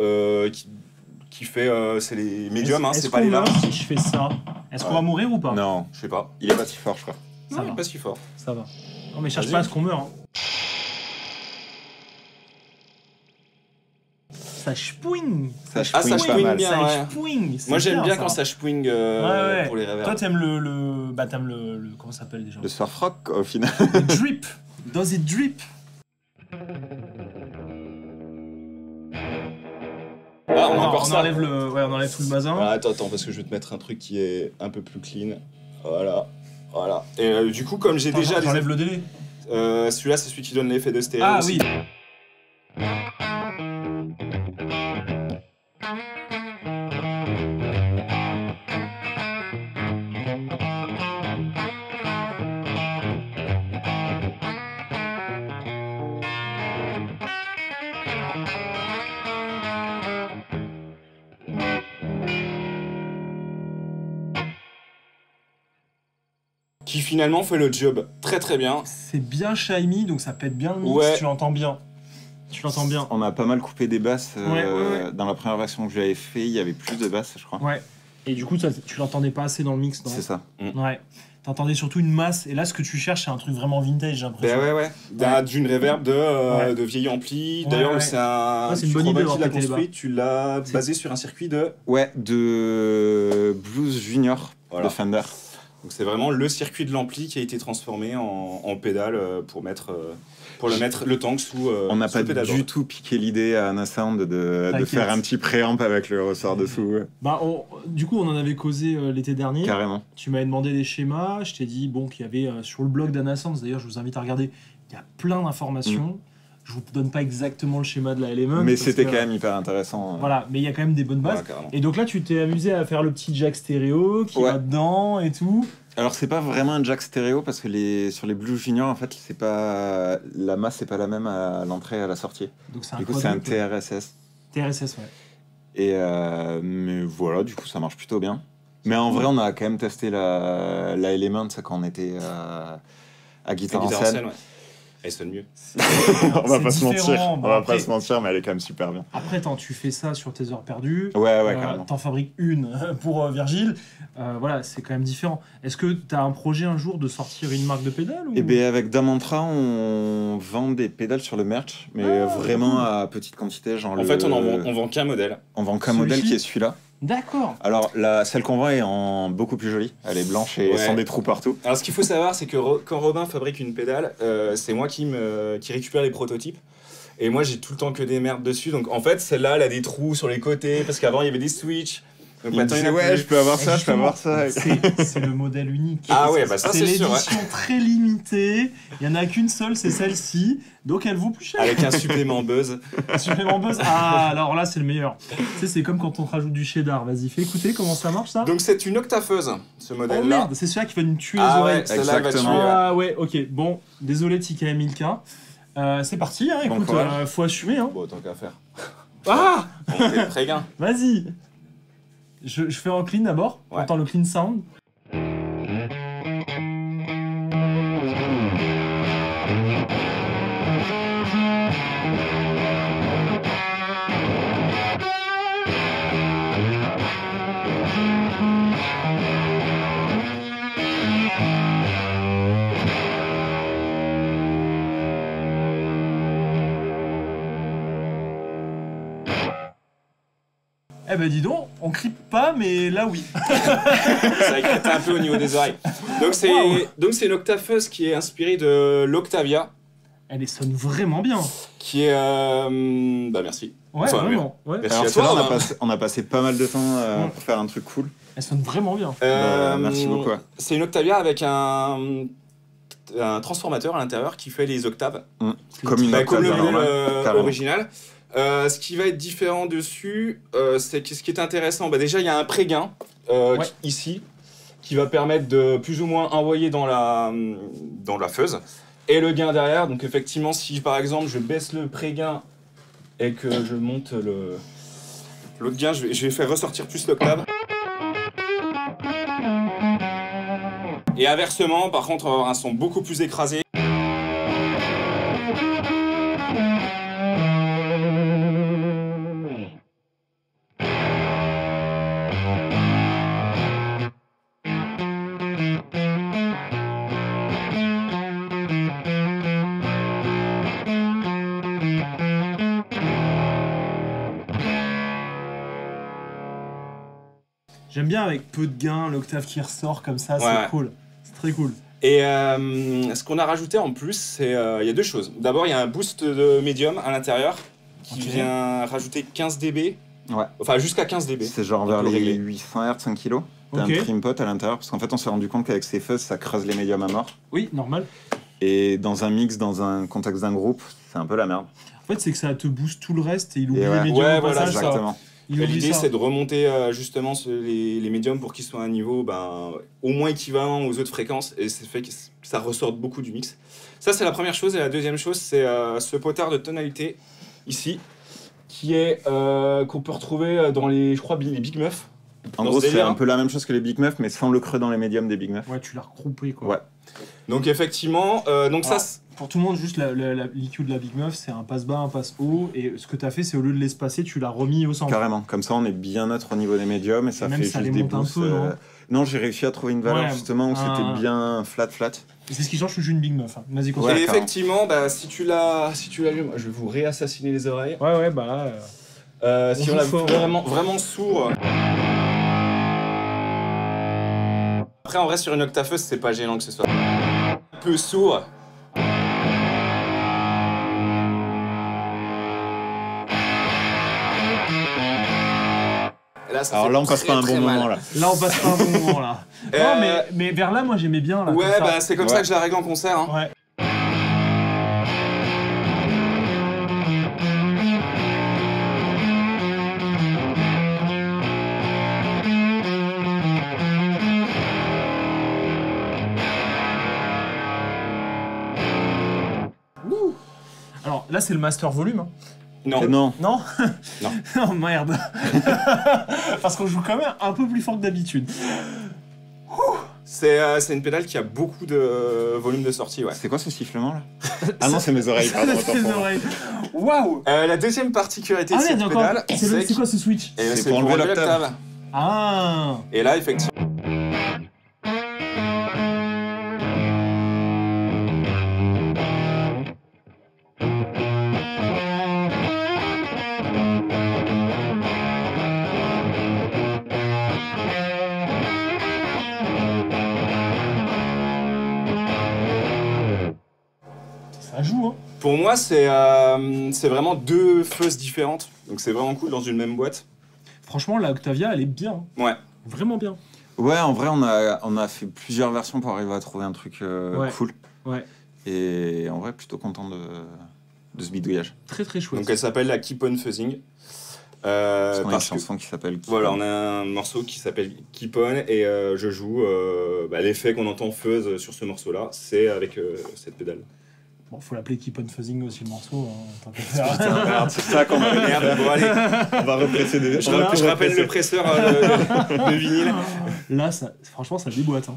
Speaker 2: qui fait c'est les médiums, hein,
Speaker 1: Est-ce
Speaker 2: c'est pas
Speaker 1: qu'on
Speaker 2: les larges.
Speaker 1: meurt si je fais ça? Est-ce qu'on va mourir ou pas?
Speaker 3: Non,
Speaker 2: Je sais pas.
Speaker 3: il est pas si fort, je crois.
Speaker 1: Ça
Speaker 2: Non,
Speaker 1: va.
Speaker 2: il est pas si fort.
Speaker 1: Ça va. Non mais cherche
Speaker 2: Vas-y.
Speaker 1: pas à ce qu'on meurt. Hein. Ça chpouing.
Speaker 3: Ça
Speaker 2: Ah, ça
Speaker 3: chpouigne pas
Speaker 2: chpouigne
Speaker 3: mal.
Speaker 2: bien.
Speaker 1: Ça
Speaker 2: ouais.
Speaker 1: chpouing.
Speaker 2: Moi j'aime bien quand ça chpouing
Speaker 1: Ouais.
Speaker 2: pour les reverbs.
Speaker 1: Toi t'aimes t'aimes le comment ça s'appelle déjà?
Speaker 3: Le surf rock, au final.
Speaker 1: Le drip. Does it drip?
Speaker 2: Ah, on a
Speaker 1: Non,
Speaker 2: encore ça.
Speaker 1: enlève on enlève tout le bazin.
Speaker 2: Ah, attends, parce que je vais te mettre un truc qui est un peu plus clean. Voilà. Voilà. Et du coup, comme j'ai
Speaker 1: Attends,
Speaker 2: déjà.
Speaker 1: j'enlève le délai.
Speaker 2: Celui-là, c'est celui qui donne l'effet de stéréo.
Speaker 1: Ah
Speaker 2: aussi.
Speaker 1: oui.
Speaker 2: qui finalement fait le job très très bien.
Speaker 1: C'est bien shiny, donc ça pète bien le mix,
Speaker 2: Ouais.
Speaker 1: tu l'entends bien. Tu l'entends bien.
Speaker 3: On a pas mal coupé des basses.
Speaker 1: Ouais.
Speaker 3: Dans la première version que j'avais fait, il y avait plus de basses, je crois.
Speaker 1: Ouais. Et du coup, tu l'entendais pas assez dans le mix, non?
Speaker 3: C'est ça.
Speaker 1: Ouais. T'entendais surtout une masse, et là, ce que tu cherches, c'est un truc vraiment vintage, j'ai l'impression.
Speaker 2: Ouais. D'une reverb de vieille ampli.
Speaker 1: Ouais,
Speaker 2: D'ailleurs,
Speaker 1: ouais.
Speaker 2: c'est un.
Speaker 1: C'est une bonne idée
Speaker 2: qui
Speaker 1: d'avoir
Speaker 2: l'a
Speaker 1: pété les
Speaker 2: construit, tu l'as basé sur un circuit de.
Speaker 3: Ouais, de Blues Junior
Speaker 2: Voilà.
Speaker 3: de Fender.
Speaker 2: Donc c'est vraiment le circuit de l'ampli qui a été transformé en pédale pour le mettre le tank sous.
Speaker 3: On n'a
Speaker 2: sous
Speaker 3: pas
Speaker 2: le pédalboard.
Speaker 3: du tout piqué l'idée à Anasound de
Speaker 1: T'inquiète.
Speaker 3: faire un petit préamp avec le ressort dessous.
Speaker 1: Bah, du coup, on en avait causé l'été dernier.
Speaker 3: Carrément.
Speaker 1: Tu m'avais demandé des schémas, je t'ai dit bon, qu'il y avait sur le blog d'Anasound, d'ailleurs, je vous invite à regarder, il y a plein d'informations. Je vous donne pas exactement le schéma de la Element.
Speaker 3: Mais
Speaker 1: parce
Speaker 3: c'était
Speaker 1: que,
Speaker 3: quand même hyper intéressant.
Speaker 1: Voilà, mais il y a quand même des bonnes bases.
Speaker 2: Ouais, carrément.
Speaker 1: Et donc là, tu t'es amusé à faire le petit jack stéréo qui
Speaker 3: Ouais.
Speaker 1: va dedans et tout.
Speaker 3: Alors c'est pas vraiment un jack stéréo parce que sur les Blues Junior en fait c'est pas la masse c'est pas la même à l'entrée et à la sortie.
Speaker 1: Donc c'est un
Speaker 3: Du coup c'est un
Speaker 1: quadruple.
Speaker 3: TRSS
Speaker 1: TRSS, ouais.
Speaker 3: et mais voilà du coup ça marche plutôt bien. Mais en vrai on a quand même testé la Element ça, quand on était à Guitare en scène.
Speaker 2: Ouais. Elle sonne mieux.
Speaker 3: On va
Speaker 1: C'est
Speaker 3: pas se mentir,
Speaker 1: différent.
Speaker 3: on
Speaker 1: Bon,
Speaker 3: va
Speaker 1: après-
Speaker 3: pas se mentir mais elle est quand même super bien.
Speaker 1: Après, attends, tu fais ça sur tes heures perdues.
Speaker 3: Ouais carrément.
Speaker 1: T'en fabriques une pour Virgile. Voilà, c'est quand même différent. Est-ce que t'as un projet un jour de sortir une marque de pédale ou...
Speaker 3: Et bien avec Damantra on vend des pédales sur le merch mais
Speaker 1: Ah,
Speaker 3: vraiment à petite quantité genre
Speaker 2: En fait, on vend qu'un modèle.
Speaker 3: on vend qu'un modèle
Speaker 1: Celui-ci
Speaker 3: qui est celui-là.
Speaker 1: D'accord.
Speaker 3: Alors, celle qu'on vend est en beaucoup plus jolie. Elle est blanche et
Speaker 2: Ouais.
Speaker 3: sans des trous partout.
Speaker 2: Alors, ce qu'il faut savoir, c'est que quand Robin fabrique une pédale, c'est moi qui récupère les prototypes. Et moi, j'ai tout le temps que des merdes dessus. Donc, en fait, celle-là, elle a des trous sur les côtés parce qu'avant, il y avait des switches. Donc,
Speaker 3: Il me
Speaker 2: maintenant, il y
Speaker 3: disait,
Speaker 2: en a
Speaker 3: ouais,
Speaker 2: plus.
Speaker 3: je peux avoir ça,
Speaker 1: Et
Speaker 3: je peux avoir ça.
Speaker 1: C'est le modèle unique.
Speaker 2: Ah ouais, bah ça, c'est sûr,
Speaker 1: l'édition très limitée. Il n'y en a qu'une seule, c'est celle-ci. Donc elle vaut plus cher.
Speaker 2: Avec un supplément buzz.
Speaker 1: Supplément buzz. Ah, alors là, c'est le meilleur. Tu sais, c'est comme quand on te rajoute du cheddar. Vas-y, fais écouter comment ça marche ça.
Speaker 2: Donc, c'est une octafeuse, ce
Speaker 1: Oh
Speaker 2: modèle-là.
Speaker 1: merde, c'est celui-là qui va nous tuer les
Speaker 2: Ah
Speaker 1: oreilles.
Speaker 2: ouais, celle-là va tuer.
Speaker 3: Exactement.
Speaker 1: Ah ouais, ok. Bon, désolé TK Milka. C'est parti, hein,
Speaker 3: Bon
Speaker 1: écoute,
Speaker 3: courage.
Speaker 1: faut assumer. Hein.
Speaker 2: Bon, tant qu'à faire.
Speaker 1: Ah,
Speaker 2: On fait très gain.
Speaker 1: vas-y. Je fais en clean d'abord. On
Speaker 2: Ouais.
Speaker 1: entend le clean sound. Eh ben dis donc, on crie pas, mais là oui.
Speaker 2: Ça a éclaté un peu au niveau des oreilles. Donc,
Speaker 1: Wow.
Speaker 2: c'est une octafeuse qui est inspirée de l'Octavia.
Speaker 1: Elle sonne vraiment bien.
Speaker 2: Qui est. Bah, merci.
Speaker 1: Ouais,
Speaker 2: Enfin,
Speaker 1: vraiment. Ouais.
Speaker 2: Merci
Speaker 3: Alors,
Speaker 2: à
Speaker 3: celle-là,
Speaker 2: toi.
Speaker 3: on a passé pas mal de temps pour faire un truc cool.
Speaker 1: Elle sonne vraiment bien.
Speaker 3: Merci beaucoup.
Speaker 2: C'est une Octavia avec un transformateur à l'intérieur qui fait les octaves.
Speaker 3: Comme une
Speaker 2: Bah, comme le
Speaker 3: octave
Speaker 2: modèle
Speaker 3: normale, carrément.
Speaker 2: original. Ce qui va être différent dessus, c'est que ce qui est intéressant, bah déjà il y a un pré-gain
Speaker 1: Ouais.
Speaker 2: ici qui va permettre de plus ou moins envoyer dans la fuzz. Et le gain derrière, donc effectivement si par exemple je baisse le pré-gain et que je monte l'autre gain, je vais faire ressortir plus l'octave. Et inversement, par contre, on va avoir un son beaucoup plus écrasé.
Speaker 1: J'aime bien avec peu de gain, l'octave qui ressort comme ça,
Speaker 2: Ouais.
Speaker 1: c'est cool. C'est très cool.
Speaker 2: Et ce qu'on a rajouté en plus, c'est il y a deux choses. D'abord, il y a un boost de médium à l'intérieur qui
Speaker 1: Ok.
Speaker 2: vient rajouter 15 dB.
Speaker 3: Ouais.
Speaker 2: Enfin, jusqu'à 15 dB.
Speaker 3: C'est genre
Speaker 2: On
Speaker 3: vers
Speaker 2: peut
Speaker 3: les
Speaker 2: régler.
Speaker 3: 800 Hz, 5 kg. T'as
Speaker 1: Ok.
Speaker 3: un trim pot à l'intérieur parce qu'en fait on s'est rendu compte qu'avec ces fuzz ça creuse les médiums à mort.
Speaker 1: Oui, normal.
Speaker 3: Et dans un mix, dans un contexte d'un groupe, c'est un peu la merde.
Speaker 1: En fait, c'est que ça te booste tout le reste et il oublie
Speaker 3: Et ouais.
Speaker 1: les médiums
Speaker 2: Ouais,
Speaker 1: au
Speaker 2: voilà,
Speaker 1: passage, ça.
Speaker 3: Exactement.
Speaker 1: Il
Speaker 2: Et
Speaker 1: oublie
Speaker 2: l'idée,
Speaker 1: ça.
Speaker 2: c'est de remonter justement les médiums pour qu'ils soient à un niveau au moins équivalent aux autres fréquences. Et c'est fait que ça ressorte beaucoup du mix. Ça, c'est la première chose. Et la deuxième chose, c'est ce potard de tonalité ici, qui est qu'on peut retrouver dans je crois, les Big Muff.
Speaker 3: En
Speaker 2: Dans
Speaker 3: gros,
Speaker 2: ce
Speaker 3: c'est
Speaker 2: délire,
Speaker 3: un
Speaker 2: hein.
Speaker 3: peu la même chose que les Big Muffs, mais sans le creux dans les médiums des Big Muffs.
Speaker 1: Ouais, tu l'as regroupé quoi.
Speaker 3: Ouais.
Speaker 2: Donc effectivement, donc ça...
Speaker 1: Alors, pour tout le monde, juste l'IQ de la Big Muff, c'est un passe bas, un passe haut. Et ce que tu as fait, c'est au lieu de l'espacer, tu l'as remis au centre.
Speaker 3: Carrément. Comme ça, on est bien neutre au niveau des médiums et ça
Speaker 1: Et même
Speaker 3: fait
Speaker 1: ça
Speaker 3: juste
Speaker 1: les
Speaker 3: des
Speaker 1: monte un
Speaker 3: boosts.
Speaker 1: peu, non
Speaker 3: Non, j'ai réussi à trouver une valeur
Speaker 1: Ouais,
Speaker 3: justement où c'était
Speaker 1: un-
Speaker 3: bien flat.
Speaker 1: Et c'est ce qui change, je joue une Big Muff. Hein. Vas-y, continue.
Speaker 3: Ouais,
Speaker 2: et
Speaker 3: carrément.
Speaker 2: effectivement, bah, si tu l'allumes, je vais vous réassassiner les oreilles.
Speaker 1: Ouais, bah là.
Speaker 2: Si
Speaker 1: On
Speaker 2: on l'a
Speaker 1: joue fort.
Speaker 2: vraiment sourd. Après, en vrai, sur une octafeuse, c'est pas gênant que ce soit un peu sourd. Et là, ça
Speaker 3: Alors
Speaker 2: fait
Speaker 3: là, on passe
Speaker 2: très,
Speaker 3: pas un
Speaker 2: très
Speaker 3: bon
Speaker 2: mal.
Speaker 3: moment là.
Speaker 1: Là, on passe pas un bon moment là. Non, mais vers là, moi j'aimais bien. Là,
Speaker 2: Ouais,
Speaker 1: comme ça.
Speaker 2: bah c'est comme ça que je la règle en concert. Hein.
Speaker 1: Ouais. Ouh. Alors là, c'est le master volume. Hein.
Speaker 2: Non.
Speaker 3: Non.
Speaker 1: Non.
Speaker 2: Non.
Speaker 1: Oh merde. Parce qu'on joue quand même un peu plus fort que d'habitude.
Speaker 2: C'est une pédale qui a beaucoup de volume de sortie, ouais.
Speaker 3: C'est quoi ce sifflement là? Ah non, c'est mes oreilles. Pardon, autant
Speaker 1: C'est
Speaker 3: pour moi.
Speaker 1: oreilles. Waouh.
Speaker 2: La deuxième particularité
Speaker 1: Ah
Speaker 2: de
Speaker 1: ouais,
Speaker 2: cette
Speaker 1: d'accord.
Speaker 2: pédale,
Speaker 1: C'est quoi ce switch?
Speaker 2: et
Speaker 3: C'est pour enlever l'octave.
Speaker 1: Ah.
Speaker 2: Et là, effectivement.
Speaker 1: Ça joue, hein.
Speaker 2: Pour moi, c'est vraiment deux feuses différentes. Donc c'est vraiment cool dans une même boîte.
Speaker 1: Franchement, la Octavia, elle est bien.
Speaker 2: Ouais.
Speaker 1: Vraiment bien.
Speaker 3: Ouais, en vrai, on a fait plusieurs versions pour arriver à trouver un truc
Speaker 1: Ouais.
Speaker 3: cool.
Speaker 1: Ouais.
Speaker 3: Et en vrai, plutôt content de ce bidouillage.
Speaker 1: Très très chouette.
Speaker 2: Donc elle s'appelle la Keep On Fuzzing.
Speaker 3: Parce qu'on a une
Speaker 2: Parce que
Speaker 3: chanson qui s'appelle...
Speaker 2: voilà, on a un morceau qui s'appelle Keep On et je joue l'effet qu'on entend fuzz sur ce morceau-là, c'est avec cette pédale.
Speaker 1: Bon, faut l'appeler Keep On Fuzzing aussi le morceau. Hein, tant qu'à faire.
Speaker 3: Putain, merde, c'est ça qu'on va
Speaker 2: Merde, bon allez,
Speaker 3: On va represser des...
Speaker 2: je,
Speaker 3: on va
Speaker 2: je
Speaker 3: tout
Speaker 2: rappelle
Speaker 3: represser.
Speaker 2: le presseur de vinyle.
Speaker 1: Là, franchement, ça déboîte. Hein.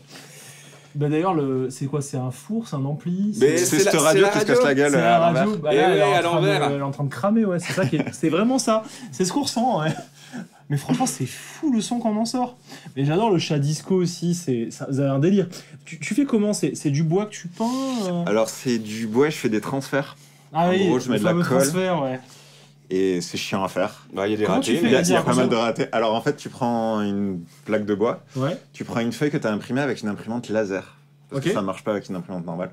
Speaker 1: Bah, d'ailleurs, c'est quoi? C'est un four, c'est un ampli?
Speaker 2: Mais
Speaker 3: C'est
Speaker 2: c'est
Speaker 3: cette
Speaker 2: la
Speaker 3: radio
Speaker 2: radio.
Speaker 3: qui se casse la gueule
Speaker 1: C'est la
Speaker 3: à l'envers.
Speaker 1: radio. Bah,
Speaker 2: Eh
Speaker 1: là,
Speaker 2: ouais,
Speaker 1: elle est en
Speaker 2: à
Speaker 1: train de-
Speaker 2: l'envers.
Speaker 1: elle est en train de cramer, ouais. C'est ça c'est vraiment ça. C'est ce qu'on ressent, ouais. Mais franchement, c'est fou le son qu'on en sort. Mais j'adore le chat disco aussi. Vous avez un délire. Tu fais comment? C'est du bois que tu peins
Speaker 3: Alors, c'est du bois, je fais des transferts.
Speaker 1: Ah
Speaker 3: en
Speaker 1: oui,
Speaker 3: gros, je mets
Speaker 1: le
Speaker 3: de la
Speaker 1: fameux
Speaker 3: colle.
Speaker 1: transfert, ouais.
Speaker 3: Et c'est chiant à faire.
Speaker 2: Bah, il y a des
Speaker 1: Comment tu
Speaker 2: ratés.
Speaker 1: fais,
Speaker 3: Il y a,
Speaker 2: mais-
Speaker 3: il y a
Speaker 1: dire,
Speaker 3: pas mal de
Speaker 1: comment
Speaker 3: ratés. Alors, en fait, tu prends une plaque de bois,
Speaker 1: Ouais.
Speaker 3: tu prends une feuille que tu as imprimée avec une imprimante laser. Parce
Speaker 1: Ok.
Speaker 3: que ça marche pas avec une imprimante normale.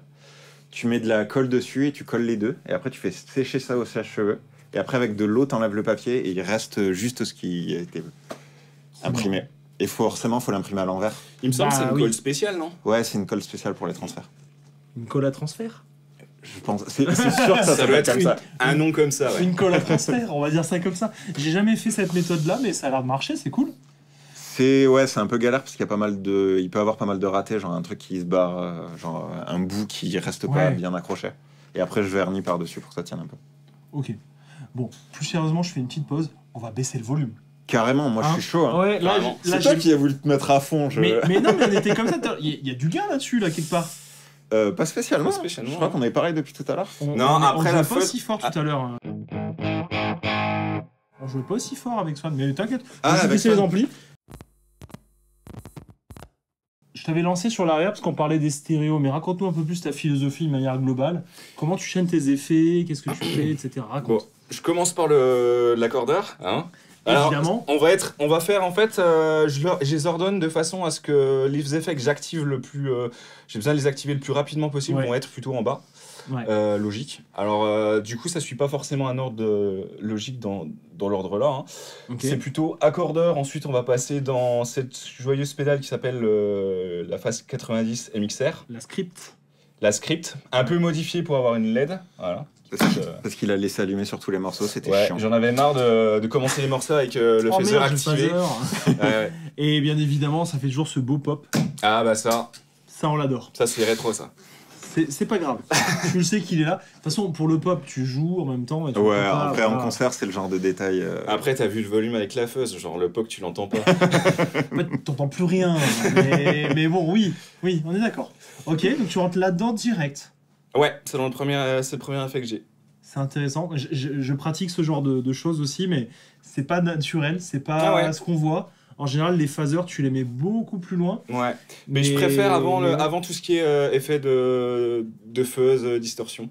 Speaker 3: Tu mets de la colle dessus et tu colles les deux. Et après, tu fais sécher ça au sèche-cheveux. Et après, avec de l'eau, t'enlèves le papier et il reste juste ce qui a été imprimé. Et forcément, faut l'imprimer à l'envers.
Speaker 2: Il me semble que
Speaker 1: Bah,
Speaker 2: c'est une
Speaker 1: oui.
Speaker 2: colle spéciale, non?
Speaker 3: Ouais, c'est une colle spéciale pour les transferts.
Speaker 1: Une colle à transfert.
Speaker 3: Je pense. C'est sûr que ça
Speaker 2: Ça doit
Speaker 3: doit
Speaker 2: être
Speaker 3: comme ça.
Speaker 2: un nom comme ça, ouais.
Speaker 1: Une colle à transfert, on va dire ça comme ça. J'ai jamais fait cette méthode-là, mais ça a l'air de marcher, c'est cool.
Speaker 3: C'est un peu galère parce qu'il y a pas mal de, il peut y avoir pas mal de ratés, genre un truc qui se barre, genre un bout qui reste pas
Speaker 1: Ouais.
Speaker 3: bien accroché. Et après je vernis par dessus pour que ça tienne un peu.
Speaker 1: Ok. Bon, plus sérieusement, je fais une petite pause. On va baisser le volume.
Speaker 3: Carrément, moi
Speaker 1: Hein
Speaker 3: je suis chaud. Hein.
Speaker 1: Ouais, là,
Speaker 2: Carrément.
Speaker 3: C'est toi qui as voulu te mettre à fond.
Speaker 1: mais non, mais on était comme ça. Il y a du gain là-dessus, là, quelque part.
Speaker 3: Pas spécialement.
Speaker 2: Pas spécialement,
Speaker 3: Je crois
Speaker 2: hein.
Speaker 3: qu'on est pareil depuis tout à l'heure.
Speaker 2: Non,
Speaker 1: on
Speaker 2: après
Speaker 1: jouait
Speaker 2: la
Speaker 1: pas
Speaker 2: fausse-
Speaker 1: aussi fort tout à l'heure. On jouait pas aussi fort avec Swan, mais t'inquiète.
Speaker 3: Ah,
Speaker 1: Je vais
Speaker 3: avec
Speaker 1: baisser les
Speaker 3: Swan.
Speaker 1: amplis. Je t'avais lancé sur l'arrière parce qu'on parlait des stéréos, mais raconte-nous un peu plus ta philosophie de manière globale. Comment tu chaînes tes effets, qu'est-ce que tu fais, etc.
Speaker 2: Bon,
Speaker 1: Raconte.
Speaker 2: je commence par l'accordeur. Hein.
Speaker 1: Évidemment.
Speaker 2: On va faire en fait, je les ordonne de façon à ce que les effets que j'active le plus, j'ai besoin de les activer le plus rapidement possible,
Speaker 1: Ouais.
Speaker 2: vont être plutôt en bas,
Speaker 1: Ouais.
Speaker 2: logique. Alors du coup, ça suit pas forcément un ordre logique dans l'ordre là. Hein.
Speaker 1: Ok.
Speaker 2: C'est plutôt accordeur. Ensuite, on va passer dans cette joyeuse pédale qui s'appelle la phase 90 MXR,
Speaker 1: La script.
Speaker 2: la script, un peu modifiée pour avoir une LED. Voilà.
Speaker 3: Parce qu'il a laissé allumer sur tous les morceaux, c'était
Speaker 2: Ouais,
Speaker 3: chiant.
Speaker 2: j'en avais marre de commencer les morceaux avec le
Speaker 1: Oh
Speaker 2: phaser
Speaker 1: merde, j'ai le
Speaker 2: activé.
Speaker 1: phaser.
Speaker 2: Ouais, ouais.
Speaker 1: Et bien évidemment, ça fait toujours ce beau pop.
Speaker 2: Ah bah ça
Speaker 1: Ça, on l'adore.
Speaker 2: c'est rétro ça.
Speaker 1: C'est pas grave. Tu le sais qu'il est là. De toute façon, pour le pop, tu joues en même temps. Et tu
Speaker 3: Ouais,
Speaker 1: l'entends pas,
Speaker 3: après en
Speaker 1: voilà.
Speaker 3: concert, c'est le genre de détail.
Speaker 2: Après, t'as vu le volume avec la fuzz, genre le POC, tu l'entends pas.
Speaker 1: En fait, t'entends plus rien. Mais bon, oui, on est d'accord. Ok, donc tu rentres là-dedans direct.
Speaker 2: Ouais, c'est le premier effet que j'ai.
Speaker 1: C'est intéressant. Je pratique ce genre de choses aussi, mais c'est pas naturel, c'est pas
Speaker 2: Ah ouais.
Speaker 1: ce qu'on voit. En général, les phasers, tu les mets beaucoup plus loin.
Speaker 2: Ouais, mais je préfère avant tout ce qui est effet de fuzz, distorsion,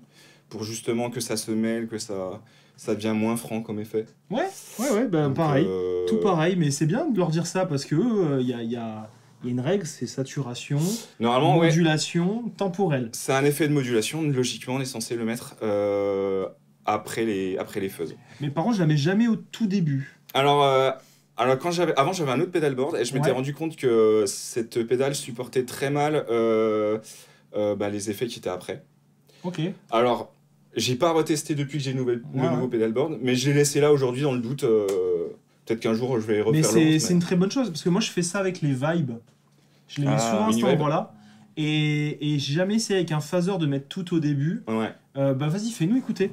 Speaker 2: pour justement que ça se mêle, que ça devient moins franc comme effet.
Speaker 1: Ouais, bah,
Speaker 2: Donc,
Speaker 1: pareil. Tout pareil, mais c'est bien de leur dire ça parce que il y a une règle, c'est saturation,
Speaker 2: Normalement, ouais,
Speaker 1: modulation, temporelle.
Speaker 2: c'est un effet de modulation, logiquement, on est censé le mettre après les fuzz.
Speaker 1: Mais par contre, je la mets jamais au tout début.
Speaker 2: Alors avant j'avais un autre pédalboard et je m'étais
Speaker 1: Ouais.
Speaker 2: rendu compte que cette pédale supportait très mal les effets qui étaient après.
Speaker 1: Ok.
Speaker 2: Alors, j'ai pas retesté depuis que j'ai le nouveau pédalboard, mais je l'ai laissé là aujourd'hui dans le doute. Peut-être qu'un jour je vais
Speaker 1: Mais
Speaker 2: refaire le
Speaker 1: c'est une très bonne chose parce que moi, je fais ça avec les vibes. Je les mets souvent à cet
Speaker 2: mini-vibe.
Speaker 1: endroit-là. Et j'ai jamais essayé avec un phaser de mettre tout au début.
Speaker 2: Ouais.
Speaker 1: Bah vas-y, fais-nous écouter.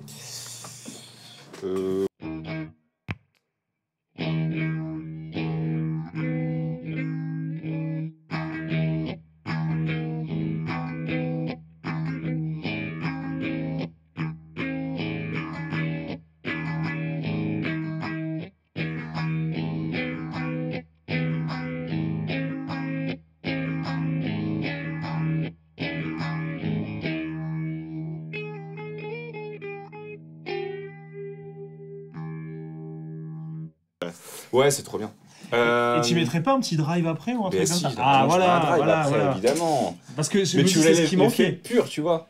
Speaker 2: Ouais, c'est trop bien.
Speaker 1: Et tu mettrais pas un petit drive après ou un truc
Speaker 2: Mais
Speaker 1: comme
Speaker 2: si,
Speaker 1: ça?
Speaker 2: ah,
Speaker 1: voilà, voilà.
Speaker 2: évidemment.
Speaker 1: Parce que je
Speaker 2: Mais
Speaker 1: me
Speaker 2: tu
Speaker 1: dis,
Speaker 2: voulais
Speaker 1: c'est ce qui manquait.
Speaker 2: pur, tu vois.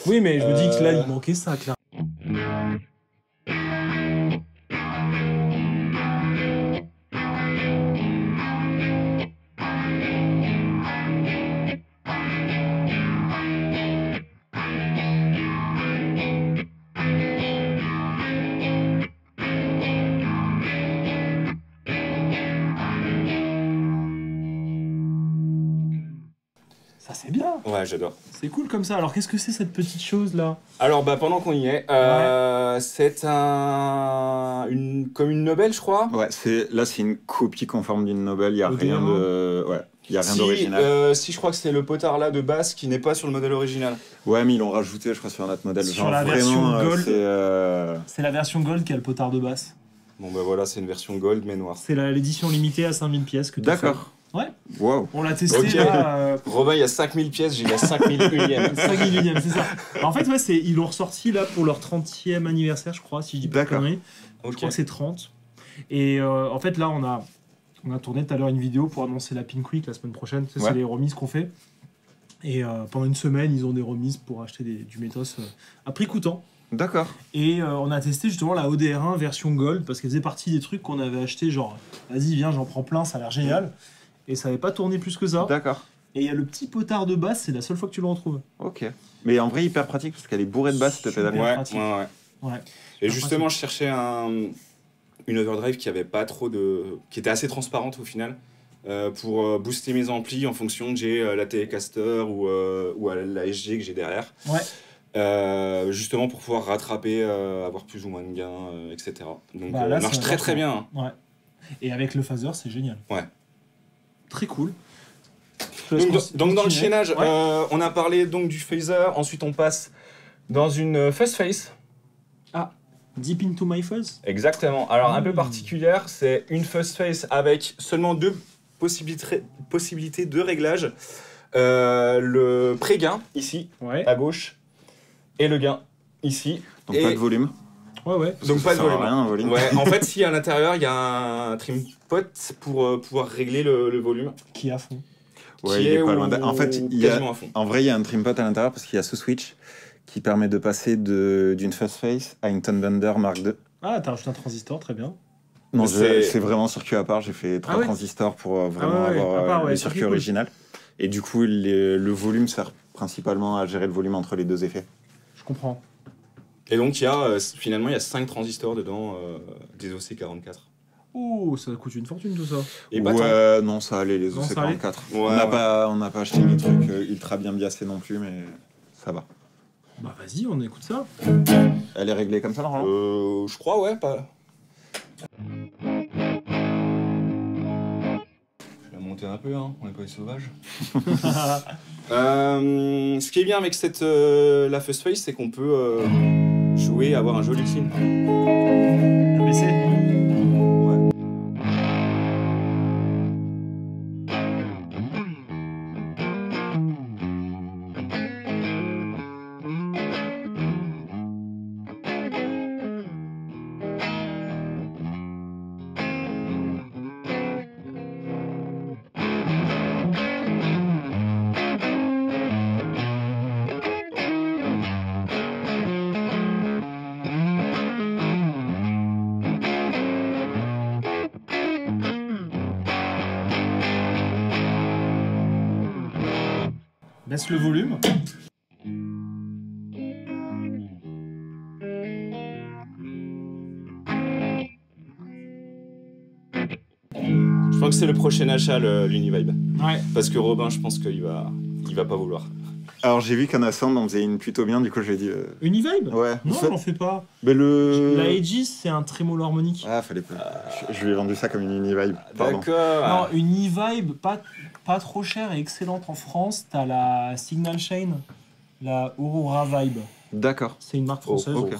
Speaker 1: Oui, mais je me dis que là, il manquait ça, clairement. Ça, c'est bien.
Speaker 2: Ouais, j'adore.
Speaker 1: C'est cool comme ça. Alors, qu'est-ce que c'est cette petite chose là?
Speaker 2: Alors, bah, pendant qu'on y est, c'est comme une Nobel, je crois.
Speaker 3: Ouais, c'est une copie conforme d'une Nobel, il y a
Speaker 1: Ok,
Speaker 3: rien
Speaker 1: hein.
Speaker 3: de ouais, il y a rien d'original.
Speaker 2: Si je crois que c'est le potard là de basse qui n'est pas sur le modèle original.
Speaker 3: Ouais, mais ils l'ont rajouté je crois sur un autre modèle.
Speaker 1: Sur
Speaker 3: Genre,
Speaker 1: la version
Speaker 3: vraiment,
Speaker 1: Gold.
Speaker 3: c'est
Speaker 1: C'est la version Gold qui a le potard de basse.
Speaker 2: Bon bah voilà, c'est une version gold mais noire.
Speaker 1: C'est l'édition limitée à 5000 pièces que tu
Speaker 3: D'accord.
Speaker 1: fais. Ouais.
Speaker 3: Wow.
Speaker 1: On l'a testé
Speaker 2: Ok.
Speaker 1: là.
Speaker 2: Robin, il y a 5000 pièces, j'ai la 5001ème.
Speaker 1: 5 millième, c'est ça. En fait, ouais, ils l'ont ressorti là pour leur 30e anniversaire, je crois, si je dis pas de
Speaker 3: D'accord.
Speaker 1: conneries. Je
Speaker 2: Ok.
Speaker 1: crois que c'est 30. Et en fait, là, on a tourné tout à l'heure une vidéo pour annoncer la Pink Week la semaine prochaine. Tu sais,
Speaker 3: Ouais.
Speaker 1: c'est les remises qu'on fait. Et pendant une semaine, ils ont des remises pour acheter du matos à prix coûtant.
Speaker 3: D'accord.
Speaker 1: Et on a testé justement la ODR1 version Gold parce qu'elle faisait partie des trucs qu'on avait acheté, genre, vas-y, viens, j'en prends plein, ça a l'air génial. Et ça n'avait pas tourné plus que ça.
Speaker 3: D'accord.
Speaker 1: Et il y a le petit potard de basse, c'est la seule fois que tu le retrouves.
Speaker 3: OK. Mais en vrai hyper pratique parce qu'elle est bourrée de basse cette
Speaker 1: Super.
Speaker 3: pédale.
Speaker 2: Ouais,
Speaker 1: pratique.
Speaker 2: ouais.
Speaker 1: Ouais.
Speaker 2: Et justement, je cherchais une overdrive qui avait pas trop qui était assez transparente au final, pour booster mes amplis en fonction que j'ai la Telecaster ou la SG que j'ai derrière.
Speaker 1: Ouais.
Speaker 2: Justement pour pouvoir rattraper, avoir plus ou moins de gains, etc. Donc
Speaker 1: Bah, là,
Speaker 2: marche
Speaker 1: c'est
Speaker 2: très très
Speaker 1: important.
Speaker 2: bien.
Speaker 1: Ouais. Et avec le phaser, c'est génial.
Speaker 2: Ouais.
Speaker 1: Très cool. Je te laisse
Speaker 2: Donc dans le
Speaker 1: continuer.
Speaker 2: chaînage,
Speaker 1: Ouais.
Speaker 2: on a parlé donc du phaser, ensuite on passe dans une fuzz face.
Speaker 1: Deep into my fuzz.
Speaker 2: Exactement. Alors un peu
Speaker 1: Mmh.
Speaker 2: particulière, c'est une fuzz face avec seulement deux possibilités de réglage. Le pré-gain ici
Speaker 1: Ouais.
Speaker 2: à gauche et le gain ici.
Speaker 3: Donc
Speaker 2: Et-
Speaker 3: pas de volume.
Speaker 1: Ouais.
Speaker 3: Parce
Speaker 2: Donc
Speaker 3: que
Speaker 2: pas
Speaker 3: ça
Speaker 2: de
Speaker 3: sert à
Speaker 2: volume.
Speaker 3: rien, un volume.
Speaker 2: Ouais, en fait, si à l'intérieur il y a un trim pot pour pouvoir régler le volume.
Speaker 1: Qui est à fond.
Speaker 3: Ouais,
Speaker 2: qui
Speaker 3: il est pas loin. En fait, il y a
Speaker 2: quasiment à fond.
Speaker 3: en vrai, il y a un trim pot à l'intérieur parce qu'il y a ce switch qui permet de passer d'une fuzz face à une Tone Bender Mark II.
Speaker 1: Ah, t'as rajouté un transistor, très bien.
Speaker 3: Non,
Speaker 2: Mais c'est-
Speaker 3: c'est vraiment circuit à part. J'ai fait 3
Speaker 1: Ah ouais.
Speaker 3: transistors pour vraiment
Speaker 1: Ah ouais,
Speaker 3: avoir
Speaker 1: à part, ouais,
Speaker 3: le
Speaker 1: circuit
Speaker 3: circuit
Speaker 1: cool.
Speaker 3: original. Et du coup, le volume sert principalement à gérer le volume entre les deux effets.
Speaker 1: Je comprends.
Speaker 2: Et donc finalement il y a 5 transistors dedans, des OC44.
Speaker 1: Oh, ça coûte une fortune tout ça.
Speaker 2: Et pas tant.
Speaker 3: ouais, non, ça allait, les
Speaker 1: Non, ça allait.
Speaker 3: OC44.
Speaker 2: Ouais,
Speaker 3: on n'a pas acheté des trucs ultra bien biassés non plus, mais ça va.
Speaker 1: Bah vas-y, on écoute ça.
Speaker 3: Elle est réglée comme ça, normalement?
Speaker 2: Je crois, ouais, pas. Je vais monter un peu, hein, on n'est pas des sauvages. Ce qui est bien avec la Fuzz Face, c'est qu'on peut jouer, avoir un joli clean.
Speaker 1: Le PC. Baisse le volume.
Speaker 2: Je crois que c'est le prochain achat, l'Univibe.
Speaker 1: Ouais.
Speaker 2: Parce que Robin, je pense qu'il va pas vouloir.
Speaker 3: Alors j'ai vu qu'Anasand en faisait une plutôt bien, du coup j'ai dit...
Speaker 1: Univibe?
Speaker 3: Ouais.
Speaker 1: Non,
Speaker 3: en fait,
Speaker 1: j'en fais pas.
Speaker 3: mais
Speaker 1: La Aegis, c'est un trémolo harmonique.
Speaker 3: Ah, fallait pas... Je lui ai vendu ça comme une Univibe, pardon.
Speaker 2: D'accord.
Speaker 1: Non, une e-vibe pas trop chère et excellente en France. T'as la Signal Chain, la Aurora Vibe.
Speaker 3: D'accord.
Speaker 1: C'est une marque française.
Speaker 3: ok.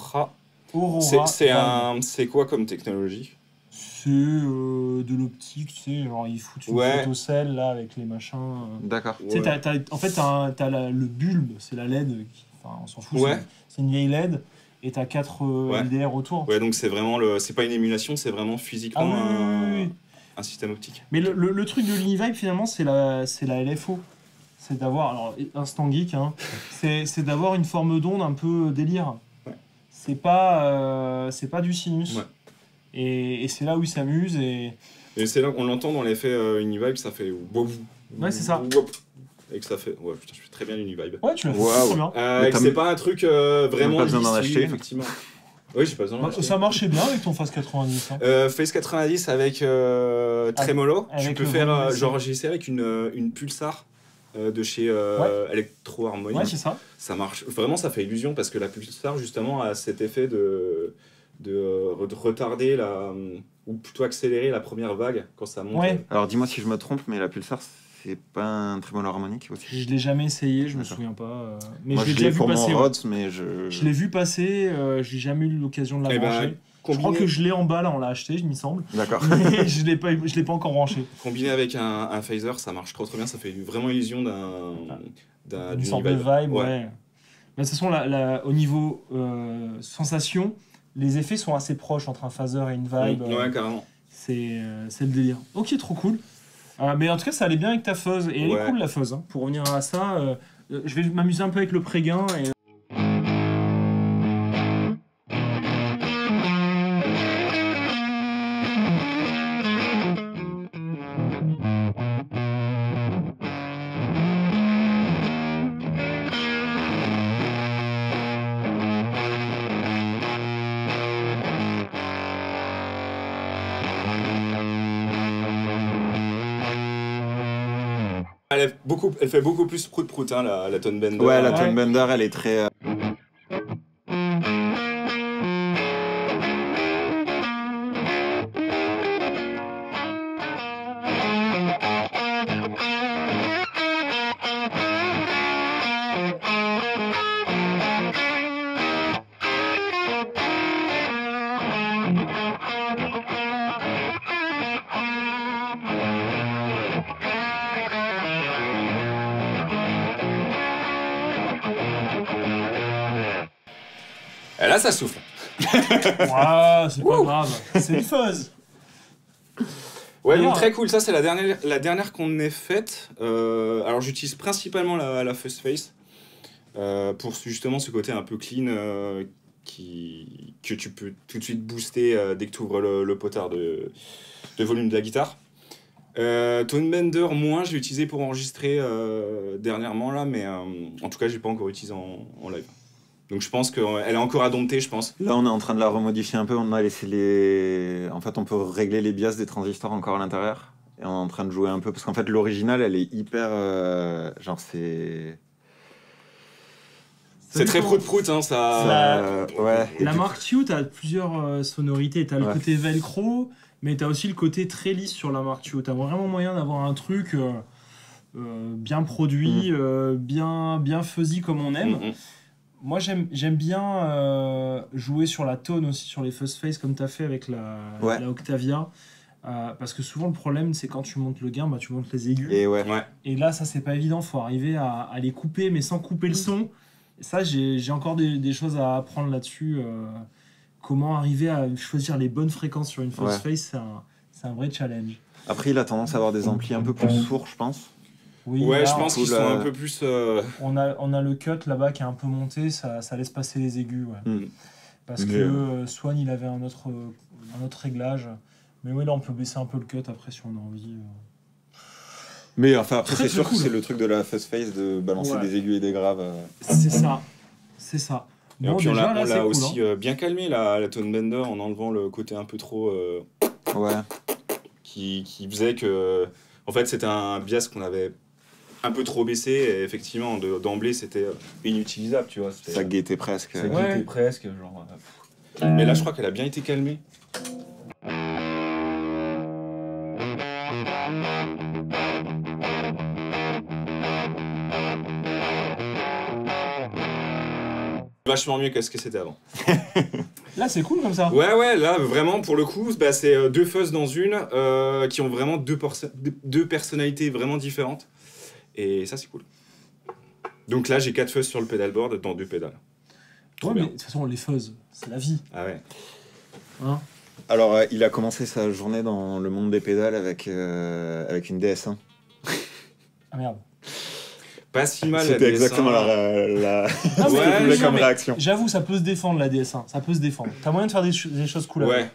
Speaker 1: Aurora Vibe.
Speaker 2: C'est quoi comme technologie?
Speaker 1: C'est de l'optique, tu sais, genre ils foutent une photocell là avec les machins.
Speaker 3: D'accord.
Speaker 1: Tu sais, en fait, t'as le bulbe, c'est la LED, enfin on s'en fout,
Speaker 2: Ouais.
Speaker 1: c'est une vieille LED, et t'as 4 LDR autour.
Speaker 2: Ouais, donc c'est vraiment c'est pas une émulation, c'est vraiment physiquement
Speaker 1: oui.
Speaker 2: un système optique.
Speaker 1: Mais le truc de l'Univibe finalement, c'est la LFO. C'est d'avoir, alors instant geek, hein, c'est d'avoir une forme d'onde un peu délire.
Speaker 2: Ouais.
Speaker 1: C'est pas du sinus.
Speaker 2: Ouais.
Speaker 1: Et c'est là où il s'amuse et
Speaker 2: c'est là qu'on l'entend dans l'effet Univibe, ça fait.
Speaker 1: Ouais, c'est ça.
Speaker 2: Et que ça fait. Ouais, putain, je fais très bien l'Univibe.
Speaker 1: ouais, tu l'as fait
Speaker 3: Waouh.
Speaker 1: très bien.
Speaker 2: Et que c'est pas un truc vraiment.
Speaker 3: Pas besoin d'en
Speaker 2: lisse,
Speaker 3: acheter.
Speaker 2: effectivement. Oui, j'ai pas besoin d'en acheter.
Speaker 1: Ça marchait bien avec ton Phase 90. Hein.
Speaker 2: Phase 90 avec Tremolo.
Speaker 1: Avec
Speaker 2: Tu peux
Speaker 1: le
Speaker 2: faire.
Speaker 1: volume
Speaker 2: Genre, j'ai essayé avec une Pulsar de chez Electro Harmony.
Speaker 1: Ouais, c'est ça.
Speaker 2: Ça marche. Vraiment, ça fait illusion parce que la Pulsar, justement, a cet effet de retarder ou plutôt accélérer la première vague quand ça monte.
Speaker 1: Ouais.
Speaker 3: Alors dis-moi si je me trompe, mais la Pulsar, c'est pas un trémolo harmonique aussi?
Speaker 1: Je l'ai jamais essayé, je me
Speaker 3: D'accord.
Speaker 1: souviens pas. Mais
Speaker 3: Moi
Speaker 1: je l'ai
Speaker 3: je
Speaker 1: déjà
Speaker 3: l'ai
Speaker 1: vu
Speaker 3: pour
Speaker 1: passer.
Speaker 3: mon
Speaker 1: Ouais.
Speaker 3: Rhodes, mais je...
Speaker 1: Je l'ai vu passer, j'ai jamais eu l'occasion de la
Speaker 2: Eh ben,
Speaker 1: brancher. Je crois que je l'ai en bas là, on l'a acheté, il me semble.
Speaker 3: D'accord.
Speaker 1: Mais je l'ai pas encore branché.
Speaker 2: Combiné avec un phaser, ça marche trop bien. Ça fait vraiment illusion
Speaker 1: Une
Speaker 2: d'une
Speaker 1: sorte de
Speaker 2: vibe.
Speaker 1: vibe, ouais. Mais de toute façon, au niveau sensation, les effets sont assez proches entre un phaser et une vibe.
Speaker 2: Ouais, carrément.
Speaker 1: C'est le délire. Ok, trop cool. Mais en tout cas, ça allait bien avec ta fuzz. Et elle est
Speaker 2: Ouais.
Speaker 1: cool la fuzz. Hein. Pour revenir à ça, je vais m'amuser un peu avec le prégain. Et...
Speaker 2: Elle fait beaucoup plus prout-prout, hein, la Tone Bender.
Speaker 3: Ouais, la
Speaker 1: Ouais.
Speaker 3: Tone Bender, elle est très...
Speaker 2: Et là, ça souffle.
Speaker 1: Waouh, c'est pas grave. C'est une fuzz.
Speaker 2: Ouais,
Speaker 1: Alors,
Speaker 2: donc très cool. Ça, c'est la dernière qu'on ait faite. Alors, j'utilise principalement la Fuzz Face pour justement ce côté un peu clean que tu peux tout de suite booster dès que tu ouvres le potard de volume de la guitare. Tone Bender, moins, je l'ai utilisé pour enregistrer dernièrement, là, mais en tout cas, je l'ai pas encore utilisé en live. Donc je pense qu'elle est encore à dompter, je pense.
Speaker 3: Là, on est en train de la remodifier un peu. On a laissé les... En fait, on peut régler les bias des transistors encore à l'intérieur. Et on est en train de jouer un peu. Parce qu'en fait, l'original, elle est hyper... Genre, c'est...
Speaker 2: C'est très prout-prout, hein, ça...
Speaker 3: Ouais. Et
Speaker 1: La
Speaker 3: du
Speaker 1: marque Q, t'as plusieurs sonorités. T'as le
Speaker 3: Ouais.
Speaker 1: côté velcro, mais t'as aussi le côté très lisse sur la marque Q. T'as vraiment moyen d'avoir un truc bien produit, bien fuzzy comme on aime. Moi, j'aime bien jouer sur la tone aussi, sur les fuzz face, comme t'as fait avec
Speaker 3: Ouais.
Speaker 1: la Octavia. Parce que souvent, le problème, c'est quand tu montes le gain, bah, tu montes les aigus.
Speaker 3: Et ouais.
Speaker 2: Ouais.
Speaker 1: Et là, ça, c'est pas évident. Faut arriver à les couper, mais sans couper le son. Et ça, j'ai encore des choses à apprendre là-dessus. Comment arriver à choisir les bonnes fréquences sur une fuzz
Speaker 3: Ouais.
Speaker 1: face, c'est un vrai challenge.
Speaker 3: Après, il a tendance à avoir des amplis un peu plus sourds, je pense.
Speaker 1: Oui,
Speaker 2: Ouais,
Speaker 1: là,
Speaker 2: je pense qu'ils sont un peu plus...
Speaker 1: on a le cut là-bas qui est un peu monté, ça laisse passer les aigus. Ouais. Parce
Speaker 3: Mais,
Speaker 1: que Swan, il avait un autre réglage. Mais oui, là, on peut baisser un peu le cut après si on a envie.
Speaker 3: Mais enfin, après,
Speaker 1: Très,
Speaker 3: c'est
Speaker 1: très
Speaker 3: sûr
Speaker 1: cool.
Speaker 3: que c'est le truc de la fuzz face de balancer
Speaker 1: Ouais.
Speaker 3: des aigus et des graves.
Speaker 1: C'est ça. C'est ça.
Speaker 2: Et
Speaker 1: Bon,
Speaker 2: puis on
Speaker 1: déjà,
Speaker 2: l'a
Speaker 1: là, c'est cool,
Speaker 2: aussi
Speaker 1: hein.
Speaker 2: bien calmé, la Tone Bender, en enlevant le côté un peu trop...
Speaker 3: Ouais.
Speaker 2: qui faisait que... En fait, c'était un bias qu'on avait un peu trop baissé, et effectivement, d'emblée, c'était inutilisable, tu vois.
Speaker 3: Ça guettait presque.
Speaker 2: Ça
Speaker 1: Ouais.
Speaker 2: guettait presque, genre... Mais là, je crois qu'elle a bien été calmée. Vachement mieux que ce que c'était avant.
Speaker 1: Là, c'est cool comme ça.
Speaker 2: Ouais, là, vraiment, pour le coup, bah, c'est deux fuzz dans une, qui ont vraiment deux personnalités vraiment différentes. Et ça, c'est cool. Donc là, j'ai 4 fuzz sur le pedalboard dans 2 pédales. Trop
Speaker 1: Ouais, mais
Speaker 2: bien.
Speaker 1: de toute façon, les fuzz, c'est la vie.
Speaker 2: Ah ouais.
Speaker 1: Hein.
Speaker 3: Alors, il a commencé sa journée dans le monde des pédales avec une DS1.
Speaker 1: Ah merde.
Speaker 2: Pas si mal,
Speaker 3: C'était
Speaker 2: la DS1.
Speaker 3: exactement la...
Speaker 1: Ah,
Speaker 3: ce
Speaker 2: Ouais,
Speaker 3: que je voulais
Speaker 2: non,
Speaker 3: comme
Speaker 1: mais
Speaker 3: réaction.
Speaker 1: J'avoue, ça peut se défendre la DS1. Ça peut se défendre. T'as moyen de faire des choses cool
Speaker 2: Ouais,
Speaker 1: avec.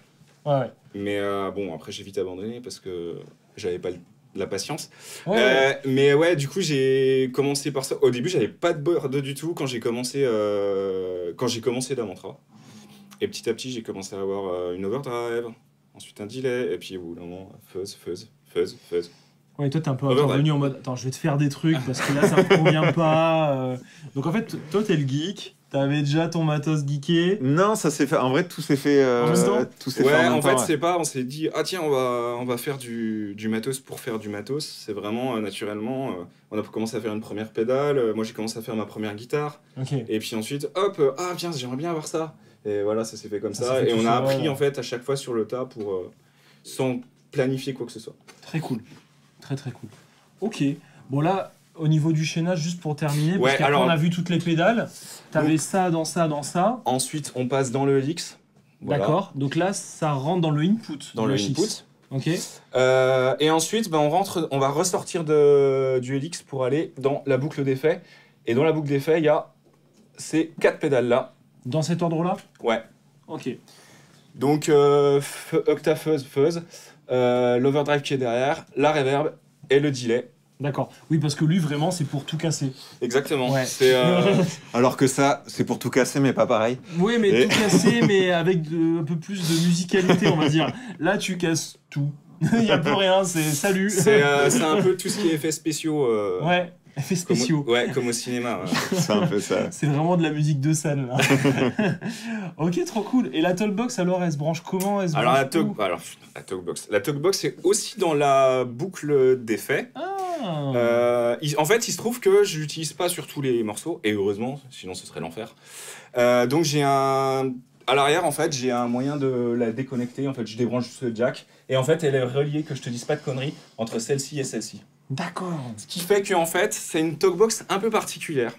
Speaker 1: Ouais.
Speaker 2: mais bon, après, j'ai vite abandonné parce que j'avais pas la patience.
Speaker 1: Ouais.
Speaker 2: Mais ouais, du coup, j'ai commencé par ça. Au début, j'avais pas de board du tout quand j'ai commencé la mantra. Et petit à petit, j'ai commencé à avoir une overdrive, ensuite un delay, et puis au bout d'un moment, fuzz.
Speaker 1: Ouais, toi, t'es un peu
Speaker 2: Ouais,
Speaker 1: intervenu en mode attends, je vais te faire des trucs parce que là, ça me convient pas. Donc en fait, toi, t'es le geek. T'avais déjà ton matos geeké.
Speaker 3: Non, ça s'est fait. En vrai, tout s'est fait.
Speaker 1: En même temps
Speaker 3: tout s'est
Speaker 2: Ouais,
Speaker 3: fait en même
Speaker 2: en fait,
Speaker 3: temps, ouais.
Speaker 2: c'est pas, on s'est dit, ah tiens, on va faire du matos pour faire du matos. C'est vraiment naturellement, on a commencé à faire une première pédale. Moi, j'ai commencé à faire ma première guitare.
Speaker 1: Ok.
Speaker 2: Et puis ensuite, hop, ah tiens, j'aimerais bien avoir ça. Et voilà, ça s'est fait comme
Speaker 1: Ça
Speaker 2: ça.
Speaker 1: s'est fait
Speaker 2: Et
Speaker 1: tout
Speaker 2: on a
Speaker 1: seul,
Speaker 2: appris
Speaker 1: ouais.
Speaker 2: en fait à chaque fois sur le tas pour sans planifier quoi que ce soit.
Speaker 1: Très cool. Très très cool. Ok. Bon là, au niveau du chaînage, juste pour terminer, parce
Speaker 2: Ouais,
Speaker 1: qu'après
Speaker 2: alors-
Speaker 1: on a vu toutes les pédales. T'avais
Speaker 2: Donc-
Speaker 1: ça, dans ça, dans ça.
Speaker 2: Ensuite, on passe dans le Helix. Voilà,
Speaker 1: D'accord. Donc là, ça rentre dans le input.
Speaker 2: dans
Speaker 1: de
Speaker 2: le
Speaker 1: la Chix.
Speaker 2: input.
Speaker 1: Ok.
Speaker 2: Et ensuite, ben, on va ressortir du Helix pour aller dans la boucle d'effet. Et dans la boucle d'effet, il y a ces 4 pédales là.
Speaker 1: Dans cet ordre-là.
Speaker 2: Ouais.
Speaker 1: Ok.
Speaker 2: Donc Octa Fuzz, l'overdrive qui est derrière, la reverb et le delay.
Speaker 1: D'accord. Oui, parce que lui, vraiment, c'est pour tout casser.
Speaker 2: Exactement.
Speaker 1: Ouais.
Speaker 2: C'est
Speaker 3: Alors que ça, c'est pour tout casser, mais pas pareil.
Speaker 1: Oui, mais
Speaker 3: Et-
Speaker 1: tout casser, mais avec un peu plus de musicalité, on va dire. Là, tu casses tout. Il n'y a plus rien, c'est salut.
Speaker 2: c'est un peu tout ce qui est effets spéciaux.
Speaker 1: Ouais, effets spéciaux.
Speaker 2: Comme au cinéma. Ouais.
Speaker 3: C'est un peu ça.
Speaker 1: C'est vraiment de la musique de scène, là. Ok, trop cool. Et la Talkbox, alors, elle se branche comment? Elle se
Speaker 2: Alors
Speaker 1: branche où
Speaker 2: la Talkbox. La Talkbox c'est aussi dans la boucle d'effets.
Speaker 1: Ah.
Speaker 2: En fait, il se trouve que je l'utilise pas sur tous les morceaux, et heureusement, sinon ce serait l'enfer. Donc à l'arrière, en fait, j'ai un moyen de la déconnecter. En fait, je débranche juste le jack, et en fait, elle est reliée, que je te dise pas de conneries, entre celle-ci et celle-ci.
Speaker 1: D'accord.
Speaker 2: Ce qui fait que en fait, c'est une talkbox un peu particulière.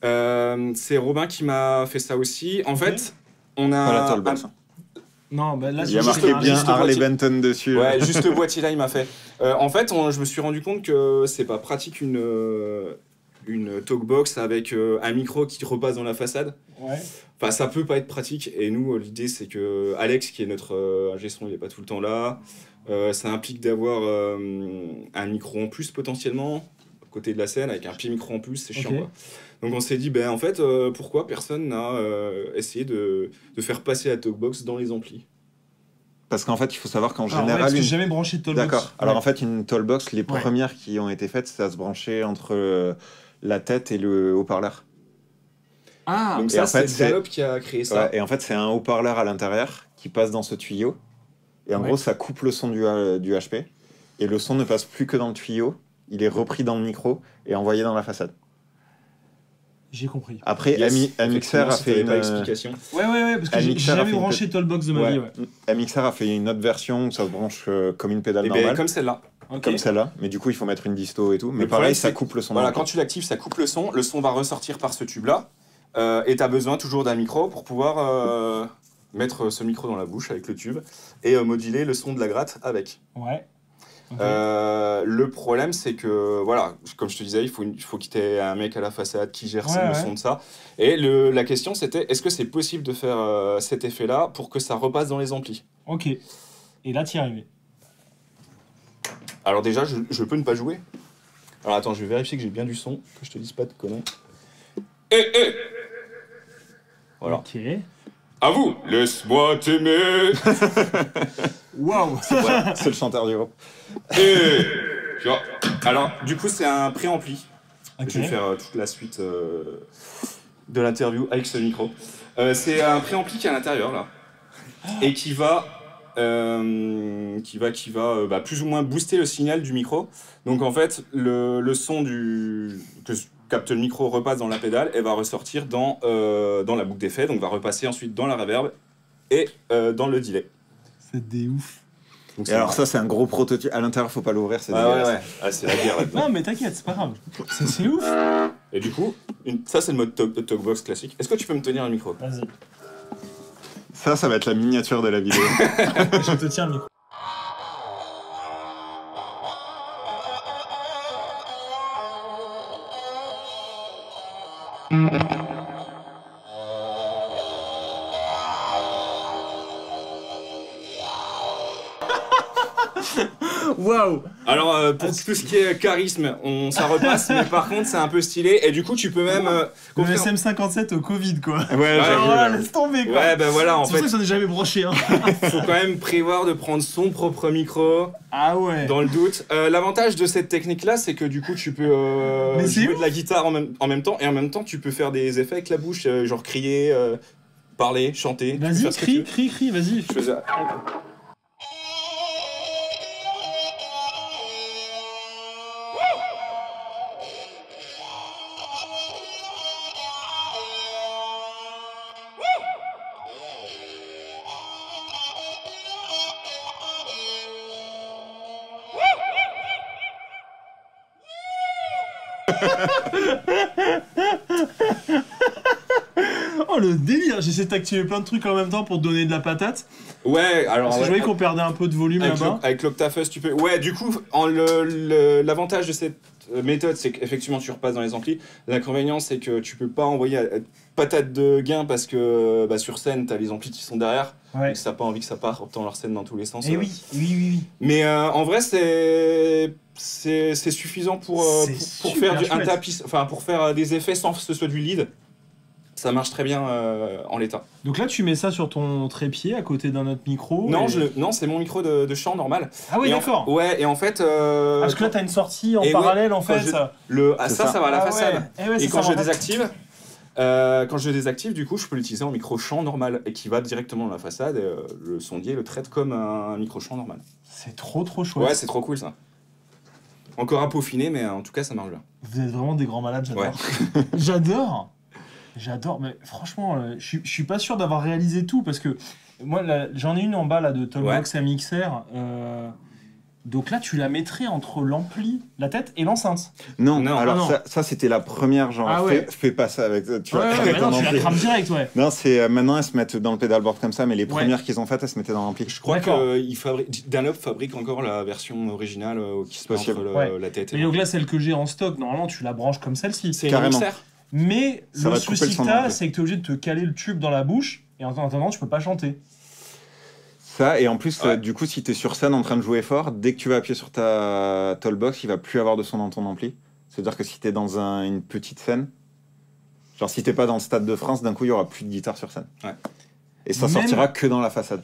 Speaker 2: C'est Robin qui m'a fait ça aussi. En
Speaker 1: Ok.
Speaker 2: fait, on a
Speaker 3: Pas la Talkbox.
Speaker 1: Non, bah là,
Speaker 3: Il y a
Speaker 1: c'est
Speaker 3: marqué
Speaker 1: juste un-
Speaker 3: bien
Speaker 2: juste
Speaker 3: Harley
Speaker 2: boîtier.
Speaker 3: Benton dessus.
Speaker 2: Ouais, juste le boîtier là, il m'a fait. En fait, je me suis rendu compte que c'est pas pratique une talkbox avec un micro qui repasse dans la façade.
Speaker 1: Ouais.
Speaker 2: Enfin, ça peut pas être pratique. Et nous, l'idée, c'est que Alex, qui est notre ingé son, il est pas tout le temps là. Ça implique d'avoir un micro en plus potentiellement à côté de la scène, avec un pied micro en plus, c'est chiant
Speaker 1: Ok.
Speaker 2: quoi. Donc on s'est dit, ben en fait, pourquoi personne n'a essayé de faire passer la talkbox dans les amplis.
Speaker 3: Parce qu'en fait, il faut savoir qu'en
Speaker 1: Alors, ouais,
Speaker 3: général.
Speaker 1: parce que
Speaker 3: une-
Speaker 1: j'ai jamais branché de Talkbox.
Speaker 3: D'accord. Alors
Speaker 1: Ouais.
Speaker 3: en fait, une Tallbox, les
Speaker 1: Ouais.
Speaker 3: premières qui ont été faites, ça se branchait entre la tête et le haut-parleur.
Speaker 1: Ah,
Speaker 2: Donc
Speaker 3: Et
Speaker 2: ça,
Speaker 3: en fait,
Speaker 2: c'est Dunlop qui a créé ça.
Speaker 3: Ouais, et en fait, c'est un haut-parleur à l'intérieur qui passe dans ce tuyau. Et en
Speaker 1: Ouais.
Speaker 3: gros, ça coupe le son du HP. Et le son ne passe plus que dans le tuyau. Il est repris dans le micro et envoyé dans la façade.
Speaker 1: j'ai compris.
Speaker 3: Après,
Speaker 2: Yes,
Speaker 3: MXR a
Speaker 2: effectivement, si
Speaker 3: fait
Speaker 2: t'avais
Speaker 3: une...
Speaker 2: pas l'explication.
Speaker 1: Ouais, parce que j'ai
Speaker 3: MXR a
Speaker 1: jamais
Speaker 3: fait une
Speaker 1: branché Tollbox de ma vie, ouais.
Speaker 3: MXR a fait une autre version où ça se branche comme une pédale
Speaker 2: Et
Speaker 3: normale.
Speaker 2: bien, comme celle-là.
Speaker 1: Ok.
Speaker 3: Comme celle-là. Mais du coup, il faut mettre une disto et tout. Mais
Speaker 2: Le
Speaker 3: pareil,
Speaker 2: problème,
Speaker 3: ça
Speaker 2: c'est-
Speaker 3: coupe le son.
Speaker 2: Voilà,
Speaker 3: dans
Speaker 2: quand tu l'actives, ça coupe le son. Le son va ressortir par ce tube-là. Et tu as besoin toujours d'un micro pour pouvoir mettre ce micro dans la bouche avec le tube et moduler le son de la gratte avec.
Speaker 1: Ouais. Ok.
Speaker 2: Le problème, c'est que, voilà, comme je te disais, il faut qu'il y ait un mec à la façade qui gère
Speaker 1: Ouais,
Speaker 2: le
Speaker 1: ouais.
Speaker 2: son de ça. Et la question, c'était, est-ce que c'est possible de faire cet effet-là pour que ça repasse dans les amplis?
Speaker 1: Ok. Et là, t'y es arrivé.
Speaker 2: Alors déjà, je peux ne pas jouer. Alors attends, je vais vérifier que j'ai bien du son, que je te dise pas de conneries. Voilà.
Speaker 1: Ok.
Speaker 2: À vous, laisse-moi t'aimer.
Speaker 1: Waouh.
Speaker 3: Ouais, c'est le chanteur du groupe.
Speaker 2: Tu vois. Alors, du coup, c'est un préampli.
Speaker 1: Ok.
Speaker 2: Je vais faire toute la suite de l'interview avec ce micro. C'est un préampli qui est à l'intérieur là et qui va plus ou moins booster le signal du micro. Donc en fait, le son que capte le micro repasse dans la pédale et va ressortir dans la boucle d'effet, donc va repasser ensuite dans la reverb et dans le delay.
Speaker 1: C'est des ouf.
Speaker 2: Donc,
Speaker 3: Et alors ça, c'est un gros prototype. À l'intérieur, faut pas l'ouvrir, c'est
Speaker 2: ouais,
Speaker 3: dégueulasse.
Speaker 2: ouais. Ah, c'est la guerre là-dedans.
Speaker 1: Non, mais t'inquiète, c'est pas grave. C'est ouf.
Speaker 2: Et du coup, ça c'est le mode talkbox classique. Est-ce que tu peux me tenir le micro?
Speaker 1: Vas-y.
Speaker 3: Ça va être la miniature de la vidéo.
Speaker 1: Je te tiens le micro. Waouh.
Speaker 2: Alors pour tout ce qui est charisme, ça repasse, mais par contre c'est un peu stylé et du coup tu peux même
Speaker 1: Le
Speaker 2: conférer-
Speaker 1: SM57 au Covid, quoi.
Speaker 3: Ouais,
Speaker 1: Alors
Speaker 3: j'avoue,
Speaker 1: là,
Speaker 3: là.
Speaker 1: laisse tomber, quoi.
Speaker 2: Ouais, ben voilà, en
Speaker 1: C'est pour
Speaker 2: fait,
Speaker 1: ça que j'en ai jamais branché, hein.
Speaker 2: faut quand même prévoir de prendre son propre micro
Speaker 1: Ah ouais.
Speaker 2: dans le doute. L'avantage de cette technique-là, c'est que du coup tu peux
Speaker 1: Mais c'est
Speaker 2: jouer
Speaker 1: ouf.
Speaker 2: de la guitare en même temps et en même temps tu peux faire des effets avec la bouche, genre crier, parler, chanter. Tu peux
Speaker 1: Vas-y,
Speaker 2: faire ce que tu
Speaker 1: crie,
Speaker 2: veux.
Speaker 1: vas-y.
Speaker 2: Je faisais-
Speaker 1: Oh le délire. J'essaie d'activer plein de trucs en même temps pour te donner de la patate.
Speaker 2: Ouais, alors
Speaker 1: Parce que je
Speaker 2: ouais,
Speaker 1: voyais qu'on perdait un peu de volume là-bas.
Speaker 2: avec l'Octafuzz, tu peux. Ouais, du coup, l'avantage de cette méthode, c'est qu'effectivement, tu repasses dans les amplis. L'inconvénient, c'est que tu peux pas envoyer patate de gain parce que sur scène, t'as les amplis qui sont derrière.
Speaker 1: Ouais.
Speaker 2: Donc, t'as pas envie que ça parte dans leur scène dans tous les sens.
Speaker 1: Eh oui.
Speaker 2: Mais en vrai, c'est suffisant pour
Speaker 1: C'est
Speaker 2: pour
Speaker 1: super
Speaker 2: faire un
Speaker 1: chouette.
Speaker 2: tapis, enfin pour faire des effets sans que ce soit du lead. Ça marche très bien en l'état.
Speaker 1: Donc là, tu mets ça sur ton trépied à côté d'un autre micro.
Speaker 2: Non,
Speaker 1: et-
Speaker 2: non, c'est mon micro de chant normal.
Speaker 1: Ah oui,
Speaker 2: Et en-
Speaker 1: d'accord.
Speaker 2: Ouais, et en fait.
Speaker 1: Parce que là, t'as une sortie en
Speaker 2: Et ouais,
Speaker 1: parallèle, en
Speaker 2: quand
Speaker 1: fait.
Speaker 2: je-
Speaker 1: Ça.
Speaker 3: C'est
Speaker 2: ça
Speaker 3: ça.
Speaker 2: va à la
Speaker 1: Ah
Speaker 2: façade.
Speaker 1: ouais. Eh ouais,
Speaker 2: Et
Speaker 1: c'est
Speaker 2: quand
Speaker 1: ça,
Speaker 2: je
Speaker 1: en fait.
Speaker 2: désactive, du coup, je peux l'utiliser en micro chant normal et qui va directement dans la façade. Et, le sondier le traite comme un micro chant normal.
Speaker 1: C'est trop chouette.
Speaker 2: Ouais, c'est trop cool ça. Encore à peaufiner, mais en tout cas, ça marche bien.
Speaker 1: Vous êtes vraiment des grands malades, j'adore. J'adore, mais franchement, je suis pas sûr d'avoir réalisé tout parce que moi, là, j'en ai une en bas là, de Tollbox MXR. Donc là, tu la mettrais entre l'ampli, la tête et l'enceinte.
Speaker 3: Non,
Speaker 2: Non,
Speaker 3: alors
Speaker 1: non.
Speaker 3: ça c'était la première, genre,
Speaker 1: Ah ouais.
Speaker 3: fais pas ça avec, tu vois,
Speaker 1: Ouais,
Speaker 3: avec
Speaker 1: mais
Speaker 3: ton
Speaker 1: non, tu la
Speaker 3: ampli.
Speaker 1: crames direct, ouais.
Speaker 3: Non, c'est maintenant elles se mettent dans le pédalboard comme ça, mais les premières qu'ils ont faites, elles se mettaient dans l'ampli.
Speaker 2: Je crois
Speaker 1: D'accord.
Speaker 2: que Dunlop fabrique encore la version originale qui se met
Speaker 3: Possible.
Speaker 2: entre
Speaker 1: Ouais.
Speaker 2: la tête et
Speaker 1: Mais donc là, celle que j'ai en stock, normalement, tu la branches comme celle-ci.
Speaker 2: C'est une
Speaker 3: Carrément.
Speaker 2: mixère.
Speaker 1: Mais
Speaker 3: Ça
Speaker 1: le
Speaker 3: va te couper
Speaker 1: souci
Speaker 3: le son
Speaker 1: que
Speaker 3: dans
Speaker 1: t'as,
Speaker 3: le
Speaker 1: c'est que t'es obligé de te caler le tube dans la bouche, et en attendant, tu peux pas chanter.
Speaker 3: Ça, et en plus,
Speaker 2: Ouais.
Speaker 3: du coup, si t'es sur scène en train de jouer fort, dès que tu vas appuyer sur ta Tollbox, il va plus avoir de son dans ton ampli. C'est-à-dire que si t'es dans une petite scène, genre si t'es pas dans le Stade de France, d'un coup, il y aura plus de guitare sur scène.
Speaker 2: Ouais.
Speaker 3: Et ça
Speaker 1: Même-
Speaker 3: sortira que dans la façade.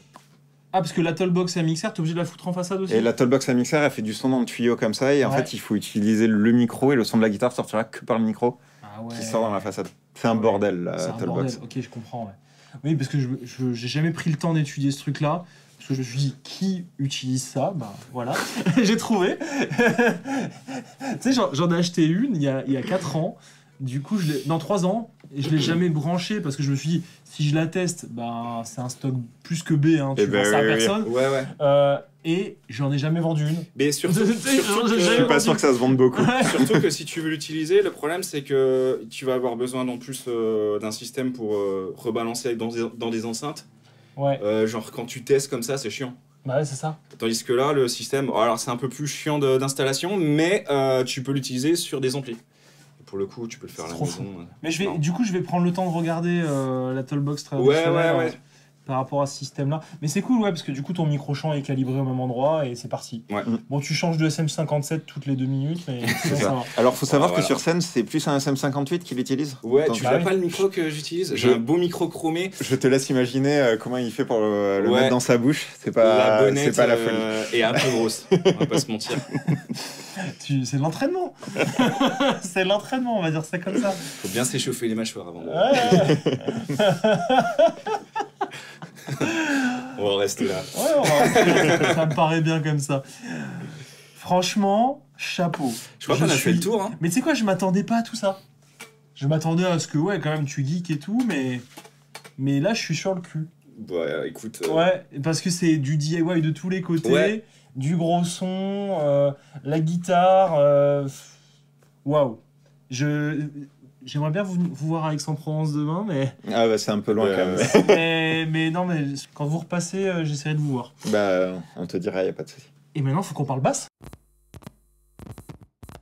Speaker 1: Ah, parce que la Tollbox MXR, t'es obligé de la foutre en façade aussi.
Speaker 3: Et la Tollbox MXR, elle fait du son dans le tuyau comme ça, et en
Speaker 1: Ouais.
Speaker 3: fait, il faut utiliser le micro, et le son de la guitare sortira que par le micro.
Speaker 1: Ah Ah ouais.
Speaker 3: qui sort dans la façade. C'est un bordel, la
Speaker 1: C'est un
Speaker 3: Tollbox.
Speaker 1: bordel. Ok, je comprends. Ouais. Oui, parce que je j'ai jamais pris le temps d'étudier ce truc-là. Parce que je me suis dit, qui utilise ça? Bah voilà, j'ai trouvé. Tu sais, j'en ai acheté une il y a 4 ans. Du coup, dans 3 ans, et je l'ai jamais branché parce que je me suis dit, si je la teste, bah, c'est un stock plus que B, hein, tu
Speaker 3: Eh
Speaker 1: vends
Speaker 3: ben
Speaker 1: ça à
Speaker 3: oui, oui.
Speaker 1: personne.
Speaker 2: Ouais.
Speaker 1: Et j'en ai jamais vendu une.
Speaker 2: Mais surtout,
Speaker 1: Je sais,
Speaker 2: surtout
Speaker 1: j'ai
Speaker 2: que-
Speaker 3: Je suis pas sûr que ça se vende beaucoup.
Speaker 2: surtout que si tu veux l'utiliser, le problème c'est que tu vas avoir besoin en plus d'un système pour rebalancer dans des enceintes.
Speaker 1: Ouais,
Speaker 2: Genre quand tu testes comme ça, c'est chiant.
Speaker 1: bah ouais, c'est ça.
Speaker 2: Tandis que là, le système, alors c'est un peu plus chiant d'installation, mais tu peux l'utiliser sur des amplis. Et pour le coup, tu peux le faire à
Speaker 1: C'est
Speaker 2: la
Speaker 1: trop
Speaker 2: maison.
Speaker 1: Mais
Speaker 2: Non.
Speaker 1: du coup, je vais prendre le temps de regarder la Tollbox
Speaker 2: Ouais,
Speaker 1: traditionnelle
Speaker 2: ouais.
Speaker 1: par rapport à ce système-là. Mais c'est cool, ouais, parce que du coup, ton micro-champ est calibré au même endroit et c'est parti.
Speaker 2: Ouais.
Speaker 1: Bon, tu changes de SM57 toutes les 2 minutes, mais sinon, ça va.
Speaker 3: Alors, faut savoir que
Speaker 2: Voilà.
Speaker 3: sur scène, c'est plus un SM58 qu'il utilise.
Speaker 2: Ouais,
Speaker 3: Donc,
Speaker 2: tu
Speaker 1: bah
Speaker 2: vois
Speaker 1: oui.
Speaker 2: pas le micro que j'utilise? J'ai un beau micro chromé.
Speaker 3: je te laisse imaginer comment il fait pour le
Speaker 2: Ouais.
Speaker 3: mettre dans sa bouche. C'est
Speaker 2: La
Speaker 3: pas,
Speaker 2: bonnette
Speaker 3: c'est pas la folie.
Speaker 2: est un peu grosse, on va pas se mentir.
Speaker 1: C'est de l'entraînement. C'est de l'entraînement, on va dire ça comme ça.
Speaker 2: Faut bien s'échauffer les mâchoires avant de...
Speaker 1: Ouais,
Speaker 2: On va rester là.
Speaker 1: ça me paraît bien comme ça. Franchement, chapeau.
Speaker 2: Je crois qu'on a fait le tour. Hein.
Speaker 1: Mais tu sais quoi, je m'attendais pas à tout ça. Je m'attendais à ce que, ouais, quand même, tu geeks et tout, mais là, je suis sur le cul.
Speaker 2: Ouais, écoute.
Speaker 1: Ouais, parce que c'est du DIY de tous les côtés,
Speaker 2: Ouais.
Speaker 1: du gros son, la guitare. Waouh. J'aimerais bien vous voir à Aix-en-Provence demain, mais,
Speaker 3: Ah bah c'est un peu loin quand même.
Speaker 1: mais non, mais quand vous repassez, j'essaierai de vous voir.
Speaker 3: Bah on te dira, y a pas de souci.
Speaker 1: Et maintenant, faut qu'on parle basse.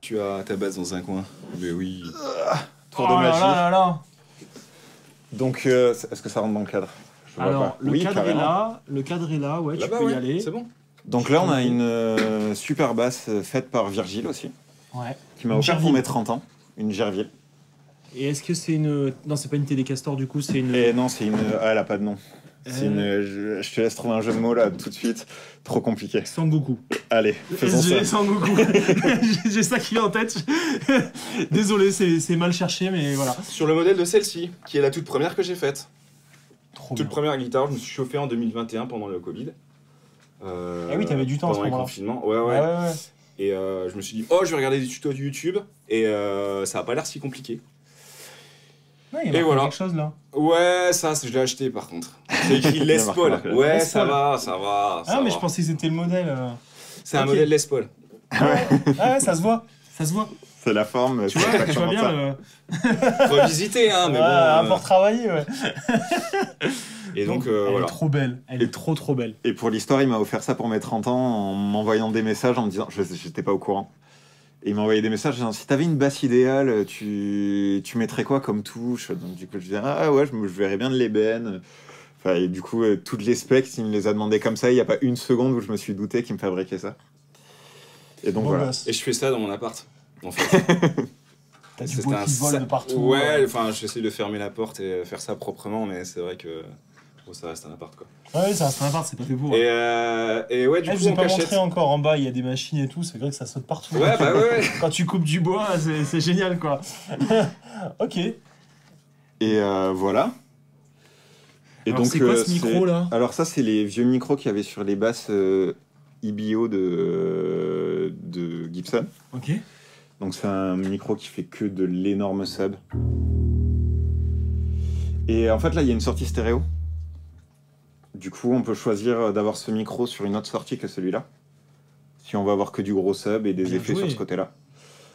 Speaker 2: Tu as ta base dans un coin. Mais oui.
Speaker 3: Tour de
Speaker 1: Oh là
Speaker 3: magie.
Speaker 1: là là là.
Speaker 3: Donc est-ce que ça rentre dans le cadre? Je vois
Speaker 1: Alors,
Speaker 3: pas.
Speaker 1: le
Speaker 3: Oui,
Speaker 1: cadre
Speaker 3: carrément.
Speaker 1: est là, ouais, tu
Speaker 2: Là-bas,
Speaker 1: peux y
Speaker 2: ouais,
Speaker 1: aller.
Speaker 2: c'est bon.
Speaker 3: Donc là on a une super basse faite par Virgile aussi,
Speaker 1: Ouais.
Speaker 3: qui m'a
Speaker 1: Une
Speaker 3: offert pour
Speaker 1: Gerville.
Speaker 3: mes 30 ans. Une Gerville.
Speaker 1: Et est-ce que c'est une... Non, c'est pas une Télécastor, du coup, c'est une...
Speaker 3: Et non, c'est une. Ah, elle a pas de nom. C'est une. Je te laisse trouver un jeu de mots là tout de suite. Trop compliqué.
Speaker 1: Sangoku.
Speaker 3: Allez, faisons
Speaker 1: SG
Speaker 3: ça.
Speaker 1: Sangoku. J'ai ça qui est en tête. Désolé, c'est mal cherché, mais voilà.
Speaker 2: Sur le modèle de celle-ci, qui est la toute première que j'ai faite.
Speaker 1: Trop
Speaker 2: Toute
Speaker 1: bien.
Speaker 2: première guitare, je me suis chauffé en 2021 pendant le Covid.
Speaker 1: Ah oui, t'avais du temps à ce
Speaker 2: pendant les
Speaker 1: moment-là.
Speaker 2: confinements. Ouais,
Speaker 1: Ouais,
Speaker 2: ouais.
Speaker 1: ouais.
Speaker 2: Et je me suis dit, oh, je vais regarder des tutos de YouTube. Et ça a pas l'air si compliqué.
Speaker 1: Ouais, il y a
Speaker 2: Et
Speaker 1: marqué
Speaker 2: voilà.
Speaker 1: quelque chose, là.
Speaker 2: Ouais, ça, je l'ai acheté par contre. C'est écrit Les
Speaker 3: Il y a marqué
Speaker 2: Paul.
Speaker 3: marqué.
Speaker 2: Ouais,
Speaker 1: Les
Speaker 2: ça
Speaker 1: Paul.
Speaker 2: va, ça va.
Speaker 1: Ah, mais je pensais que c'était le modèle.
Speaker 2: C'est un
Speaker 1: Ok.
Speaker 2: modèle Les Paul.
Speaker 1: Ah ouais, ça se voit. Ça se voit.
Speaker 3: C'est la forme.
Speaker 1: Tu vois, tu vois bien le...
Speaker 2: Revisité, hein, mais
Speaker 1: Ouais,
Speaker 2: bon.
Speaker 1: pour travailler, ouais.
Speaker 2: Et donc,
Speaker 1: elle
Speaker 2: voilà.
Speaker 1: est trop belle. Elle est trop belle.
Speaker 3: Et pour l'histoire, il m'a offert ça pour mes 30 ans en m'envoyant des messages en me disant, j'étais pas au courant. Et il m'a envoyé des messages en disant, si t'avais une basse idéale, tu mettrais quoi comme touche? Donc du coup, je disais, ah ouais, je verrais bien de l'ébène. Enfin, et du coup, toutes les specs, il me les a demandé comme ça. Il n'y a pas une seconde où je me suis douté qu'il me fabriquait ça. Et donc
Speaker 1: Beau
Speaker 3: voilà.
Speaker 1: gosse.
Speaker 2: Et je fais ça dans mon appart, en fait.
Speaker 1: T'as du
Speaker 2: C'était
Speaker 1: bois
Speaker 2: un
Speaker 1: qui vole
Speaker 2: sa-
Speaker 1: de partout.
Speaker 2: Ouais, enfin, j'essaie de fermer la porte et faire ça proprement, mais c'est vrai que bon, ça reste un appart, quoi.
Speaker 1: Ouais, ça reste un appart, c'est pas fait pour.
Speaker 2: Et ouais, du
Speaker 1: Je
Speaker 2: coup,
Speaker 1: vous ai
Speaker 2: on
Speaker 1: pas
Speaker 2: cachette.
Speaker 1: montré encore en bas, il y a des machines et tout, c'est vrai que ça saute partout.
Speaker 2: Ouais, bah ouais.
Speaker 1: Quand tu coupes du bois, c'est génial quoi. Ok.
Speaker 3: Et voilà. Et
Speaker 1: Alors, c'est quoi ce micro, là?
Speaker 3: Alors ça, c'est les vieux micros qu'il y avait sur les basses IBO de Gibson.
Speaker 1: Ok.
Speaker 3: Donc c'est un micro qui fait que de l'énorme sub. Et en fait là il y a une sortie stéréo. Du coup on peut choisir d'avoir ce micro sur une autre sortie que celui-là. Si on va avoir que du gros sub et des
Speaker 1: Bien
Speaker 3: effets
Speaker 1: joué.
Speaker 3: sur ce côté-là.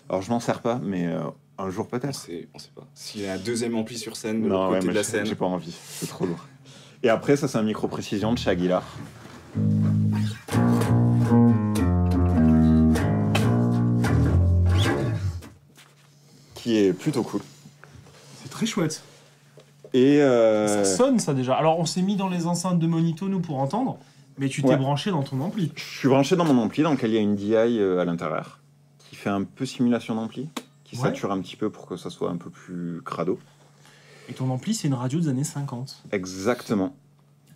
Speaker 3: Alors je m'en sers pas, mais un jour peut-être.
Speaker 2: On sait pas. S'il y a un deuxième ampli sur scène de
Speaker 3: Non,
Speaker 2: l'autre
Speaker 3: ouais,
Speaker 2: côté
Speaker 3: moi,
Speaker 2: de la
Speaker 3: j'ai
Speaker 2: scène.
Speaker 3: j'ai pas envie, c'est trop lourd. Et après ça c'est un micro précision de chez Aguilar. Qui est plutôt cool.
Speaker 1: C'est très chouette.
Speaker 3: Et
Speaker 1: Ça sonne ça déjà. Alors on s'est mis dans les enceintes de Monito nous pour entendre, mais tu t'es
Speaker 3: Ouais.
Speaker 1: branché dans ton ampli.
Speaker 3: je suis branché dans mon ampli dans lequel il y a une DI à l'intérieur qui fait un peu simulation d'ampli, qui
Speaker 1: Ouais.
Speaker 3: sature un petit peu pour que ça soit un peu plus crado.
Speaker 1: Et ton ampli c'est une radio des années 50.
Speaker 3: Exactement.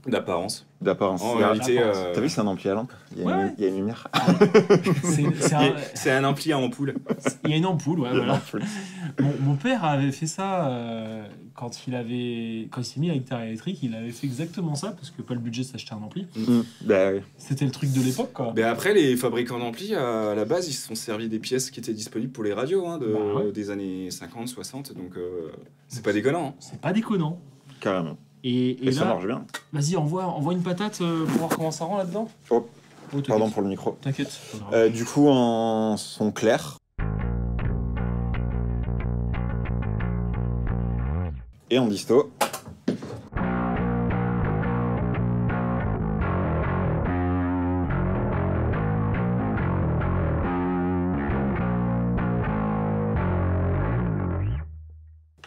Speaker 2: D'apparence.
Speaker 3: d'apparence.
Speaker 2: En
Speaker 3: Il y a-
Speaker 2: réalité,
Speaker 3: T'as vu, c'est un ampli à lampe.
Speaker 1: Ouais.
Speaker 3: Il y a une lumière.
Speaker 2: c'est un ampli à ampoule.
Speaker 1: Il y a une ampoule, ouais, voilà.
Speaker 3: L'ampoule.
Speaker 1: Mon père avait fait ça quand il s'est mis à la guitare électrique, il avait fait exactement ça parce que pas le budget de s'acheter un ampli.
Speaker 3: Bah oui.
Speaker 1: C'était le truc de l'époque, quoi.
Speaker 2: Mais après, les fabricants d'amplis, à la base, ils se sont servis des pièces qui étaient disponibles pour les radios
Speaker 1: Bah ouais.
Speaker 2: des années 50, 60, donc c'est pas déconnant. Hein.
Speaker 1: C'est pas déconnant.
Speaker 3: Carrément.
Speaker 1: Et
Speaker 3: Et ça
Speaker 1: là,
Speaker 3: marche bien.
Speaker 1: vas-y, envoie une patate pour voir comment ça rend là-dedans.
Speaker 3: Oh,
Speaker 1: t'inquiète.
Speaker 3: Pardon pour le micro.
Speaker 1: T'inquiète. c'est pas grave.
Speaker 3: Du coup, en son clair. Et en disto.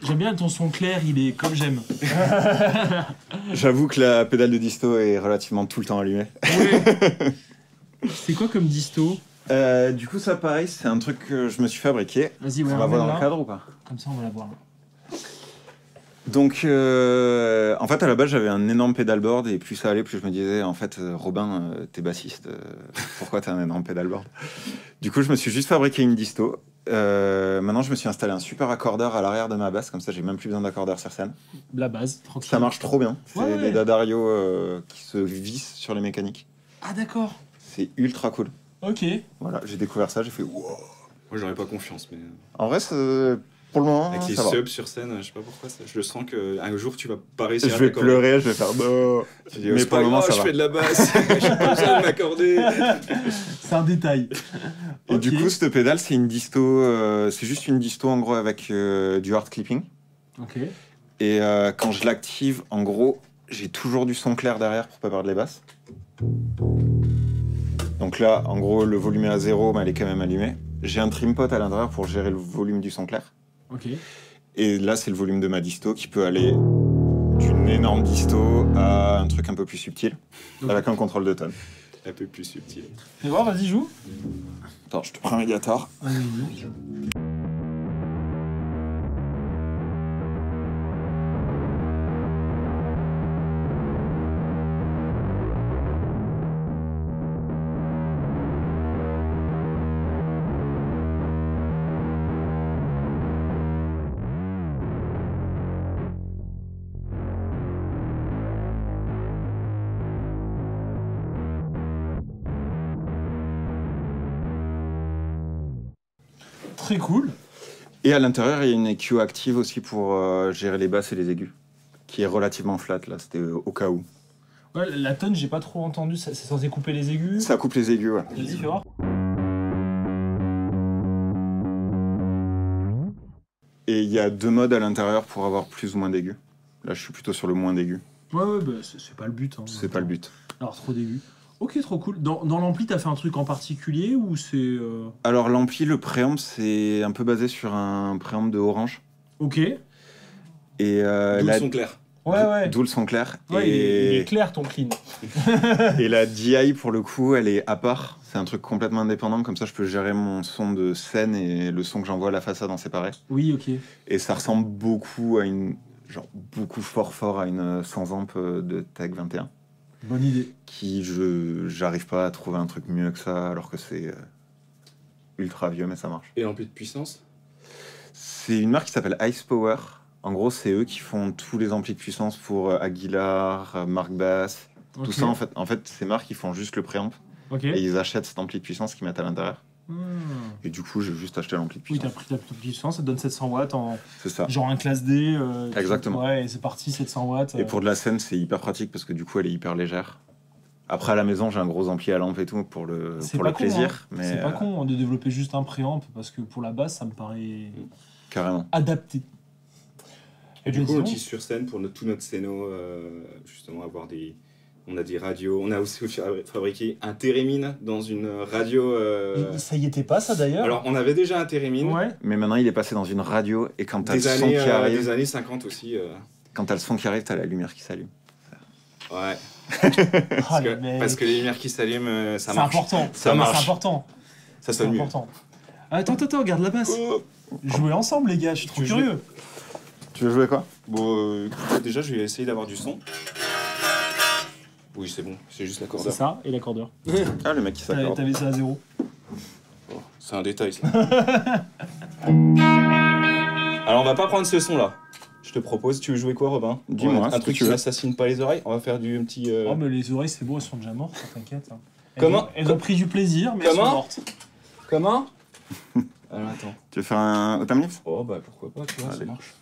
Speaker 1: J'aime bien ton son clair, il est comme j'aime.
Speaker 3: J'avoue que la pédale de disto est relativement tout le temps allumée.
Speaker 1: C'est quoi comme disto?
Speaker 3: Du coup, ça pareil, c'est un truc que je me suis fabriqué.
Speaker 1: Vas-y, ouais,
Speaker 3: On va voir dans le
Speaker 1: là.
Speaker 3: cadre ou pas?
Speaker 1: Comme ça, on va la voir.
Speaker 3: Donc, en fait, à la base, j'avais un énorme pédalboard et plus ça allait, plus je me disais, en fait, Robin, t'es bassiste, pourquoi t'as un énorme pédalboard? Du coup, je me suis juste fabriqué une disto. Maintenant, je me suis installé un super accordeur à l'arrière de ma basse, comme ça, j'ai même plus besoin d'accordeur sur scène.
Speaker 1: La base, tranquille.
Speaker 3: Ça marche trop bien. C'est
Speaker 1: Ouais.
Speaker 3: des Dadario qui se vissent sur les mécaniques.
Speaker 1: Ah, d'accord.
Speaker 3: C'est ultra cool.
Speaker 1: Ok.
Speaker 3: Voilà, j'ai découvert ça, j'ai fait wow.
Speaker 2: Moi, j'aurais pas confiance, mais
Speaker 3: En vrai, pour le moment,
Speaker 2: avec les
Speaker 3: ça va.
Speaker 2: subs sur scène, je sais pas pourquoi, je le sens qu'un jour, tu vas pas réussir
Speaker 3: Je
Speaker 2: à
Speaker 3: vais
Speaker 2: t'accorder.
Speaker 3: pleurer, je vais faire non.
Speaker 2: Tu dis,
Speaker 3: Mais
Speaker 2: c'est
Speaker 3: pour
Speaker 2: pas
Speaker 3: le moment,
Speaker 2: grave,
Speaker 3: ça
Speaker 2: je
Speaker 3: va.
Speaker 2: fais de la basse, j'ai pas besoin de m'accorder.
Speaker 1: C'est un détail.
Speaker 3: Et
Speaker 1: Ok.
Speaker 3: du coup, cette pédale, c'est une disto, c'est juste une disto en gros avec du hard clipping.
Speaker 1: Ok.
Speaker 3: Et quand je l'active, en gros, j'ai toujours du son clair derrière pour pas perdre les basses. Donc là, en gros, le volume est à 0, mais elle est quand même allumée. J'ai un trim pot à l'intérieur pour gérer le volume du son clair.
Speaker 1: Ok.
Speaker 3: Et là, c'est le volume de ma disto qui peut aller d'une énorme disto à un truc un peu plus subtil,
Speaker 1: Ok.
Speaker 3: avec un contrôle de tonne.
Speaker 2: Un peu plus subtil.
Speaker 1: Fais voir, vas-y, joue.
Speaker 3: Attends, je te prends un médiator.
Speaker 1: Vas-y. Très cool.
Speaker 3: Et à l'intérieur, il y a une EQ active aussi pour gérer les basses et les aigus, qui est relativement flat, là, c'était au cas où.
Speaker 1: Ouais, la tonne, j'ai pas trop entendu. C'est censé couper les aigus.
Speaker 3: Ça coupe les aigus, ouais.
Speaker 1: Vas-y, fais voir.
Speaker 3: Et il y a 2 modes à l'intérieur pour avoir plus ou moins d'aigus. Là, je suis plutôt sur le moins d'aigus.
Speaker 1: Ouais, bah, c'est pas le but. Hein,
Speaker 3: C'est pas le but.
Speaker 1: Alors, trop d'aigus. Ok, trop cool. Dans l'ampli, t'as fait un truc en particulier ou c'est.
Speaker 3: Alors, l'ampli, le préamp, c'est un peu basé sur un préamp de Orange.
Speaker 1: Ok.
Speaker 3: Et
Speaker 2: D'où
Speaker 3: la-
Speaker 2: le son clair.
Speaker 1: Ouais, ouais.
Speaker 3: d'où le son clair.
Speaker 1: Ouais, il
Speaker 3: et...
Speaker 1: est clair ton clean.
Speaker 3: et la DI, pour le coup, elle est à part. C'est un truc complètement indépendant. Comme ça, je peux gérer mon son de scène et le son que j'envoie à la façade en séparé.
Speaker 1: Oui, ok.
Speaker 3: Et ça ressemble beaucoup à une... Genre, beaucoup fort à une 100 amp de Tag 21.
Speaker 1: Bonne idée.
Speaker 3: Qui, j'arrive pas à trouver un truc mieux que ça, alors que c'est ultra vieux, mais ça marche.
Speaker 2: Et l'ampli de puissance?
Speaker 3: C'est une marque qui s'appelle Ice Power. En gros, c'est eux qui font tous les amplis de puissance pour Aguilar, Mark Bass,
Speaker 1: Ok.
Speaker 3: tout ça. En fait, ces marques, ils font juste le préamp
Speaker 1: Ok.
Speaker 3: et ils achètent cet ampli de puissance qu'ils mettent à l'intérieur.
Speaker 1: Hmm.
Speaker 3: Et du coup, j'ai juste acheté l'ampli de
Speaker 1: Oui, t'as
Speaker 3: puissance.
Speaker 1: pris ta petite puissance, ça te donne 700 watts en.
Speaker 3: C'est ça.
Speaker 1: Genre un classe D.
Speaker 3: Exactement.
Speaker 1: Ouais, et c'est parti, 700 watts.
Speaker 3: Et pour de la scène, c'est hyper pratique parce que du coup, elle est hyper légère. Après, à la maison, j'ai un gros ampli à lampe et tout pour le
Speaker 1: C'est pas con,
Speaker 3: plaisir.
Speaker 1: hein.
Speaker 3: Mais
Speaker 1: C'est pas con de développer juste un préamp parce que pour la basse, ça me paraît
Speaker 3: carrément.
Speaker 1: adapté.
Speaker 2: Et du
Speaker 1: Mais
Speaker 2: coup, on
Speaker 1: disons-
Speaker 2: utilise sur scène pour tout notre scéno, justement, avoir des. On a des radios. On a aussi fabriqué un térémine dans une radio.
Speaker 1: Ça y était pas, ça d'ailleurs.
Speaker 2: Alors, on avait déjà un térémine.
Speaker 1: Ouais.
Speaker 3: Mais maintenant, il est passé dans une radio et quand t'as le
Speaker 2: Des
Speaker 3: son
Speaker 2: années,
Speaker 3: qui arrive,
Speaker 2: des années 50 aussi.
Speaker 3: quand t'as le son qui arrive, t'as la lumière qui s'allume.
Speaker 2: Ouais.
Speaker 1: Ah,
Speaker 2: Parce
Speaker 1: les
Speaker 2: que,
Speaker 1: mecs.
Speaker 2: parce que les lumières qui s'allument, ça
Speaker 1: C'est
Speaker 2: marche.
Speaker 1: important.
Speaker 2: Ça
Speaker 1: Non, mais
Speaker 2: marche.
Speaker 1: C'est important.
Speaker 2: Ça
Speaker 1: C'est
Speaker 2: sonne mieux.
Speaker 1: important. Attends, regarde la basse.
Speaker 2: Oh.
Speaker 1: Jouez ensemble, les gars, je suis trop
Speaker 2: Tu veux
Speaker 1: curieux.
Speaker 3: Tu veux jouer quoi?
Speaker 2: Bon, écoute, déjà, je vais essayer d'avoir du son. Oui, c'est bon, c'est juste
Speaker 1: C'est
Speaker 2: l'accordeur.
Speaker 1: ça, et l'accordeur.
Speaker 3: Ah, le mec qui s'accorde.
Speaker 1: T'avais ça à 0.
Speaker 2: Oh, c'est un détail, ça. Alors, on va pas prendre ce son-là. Je te propose, tu veux jouer quoi, Robin?
Speaker 3: Dis-moi,
Speaker 2: Un
Speaker 3: ce que
Speaker 2: truc
Speaker 3: tu
Speaker 2: qui
Speaker 3: veux.
Speaker 2: n'assassine pas les oreilles. On va faire du petit...
Speaker 1: Oh, mais les oreilles, c'est beau, elles sont déjà mortes, t'inquiète. Hein.
Speaker 2: Comment
Speaker 1: Elles ont pris du plaisir, mais elles sont
Speaker 2: Comment
Speaker 1: mortes.
Speaker 2: Comment? Alors, attends.
Speaker 3: Tu veux faire un autumn leaves?
Speaker 2: Oh, bah pourquoi pas, tu vois, ça
Speaker 3: Allez.
Speaker 2: marche.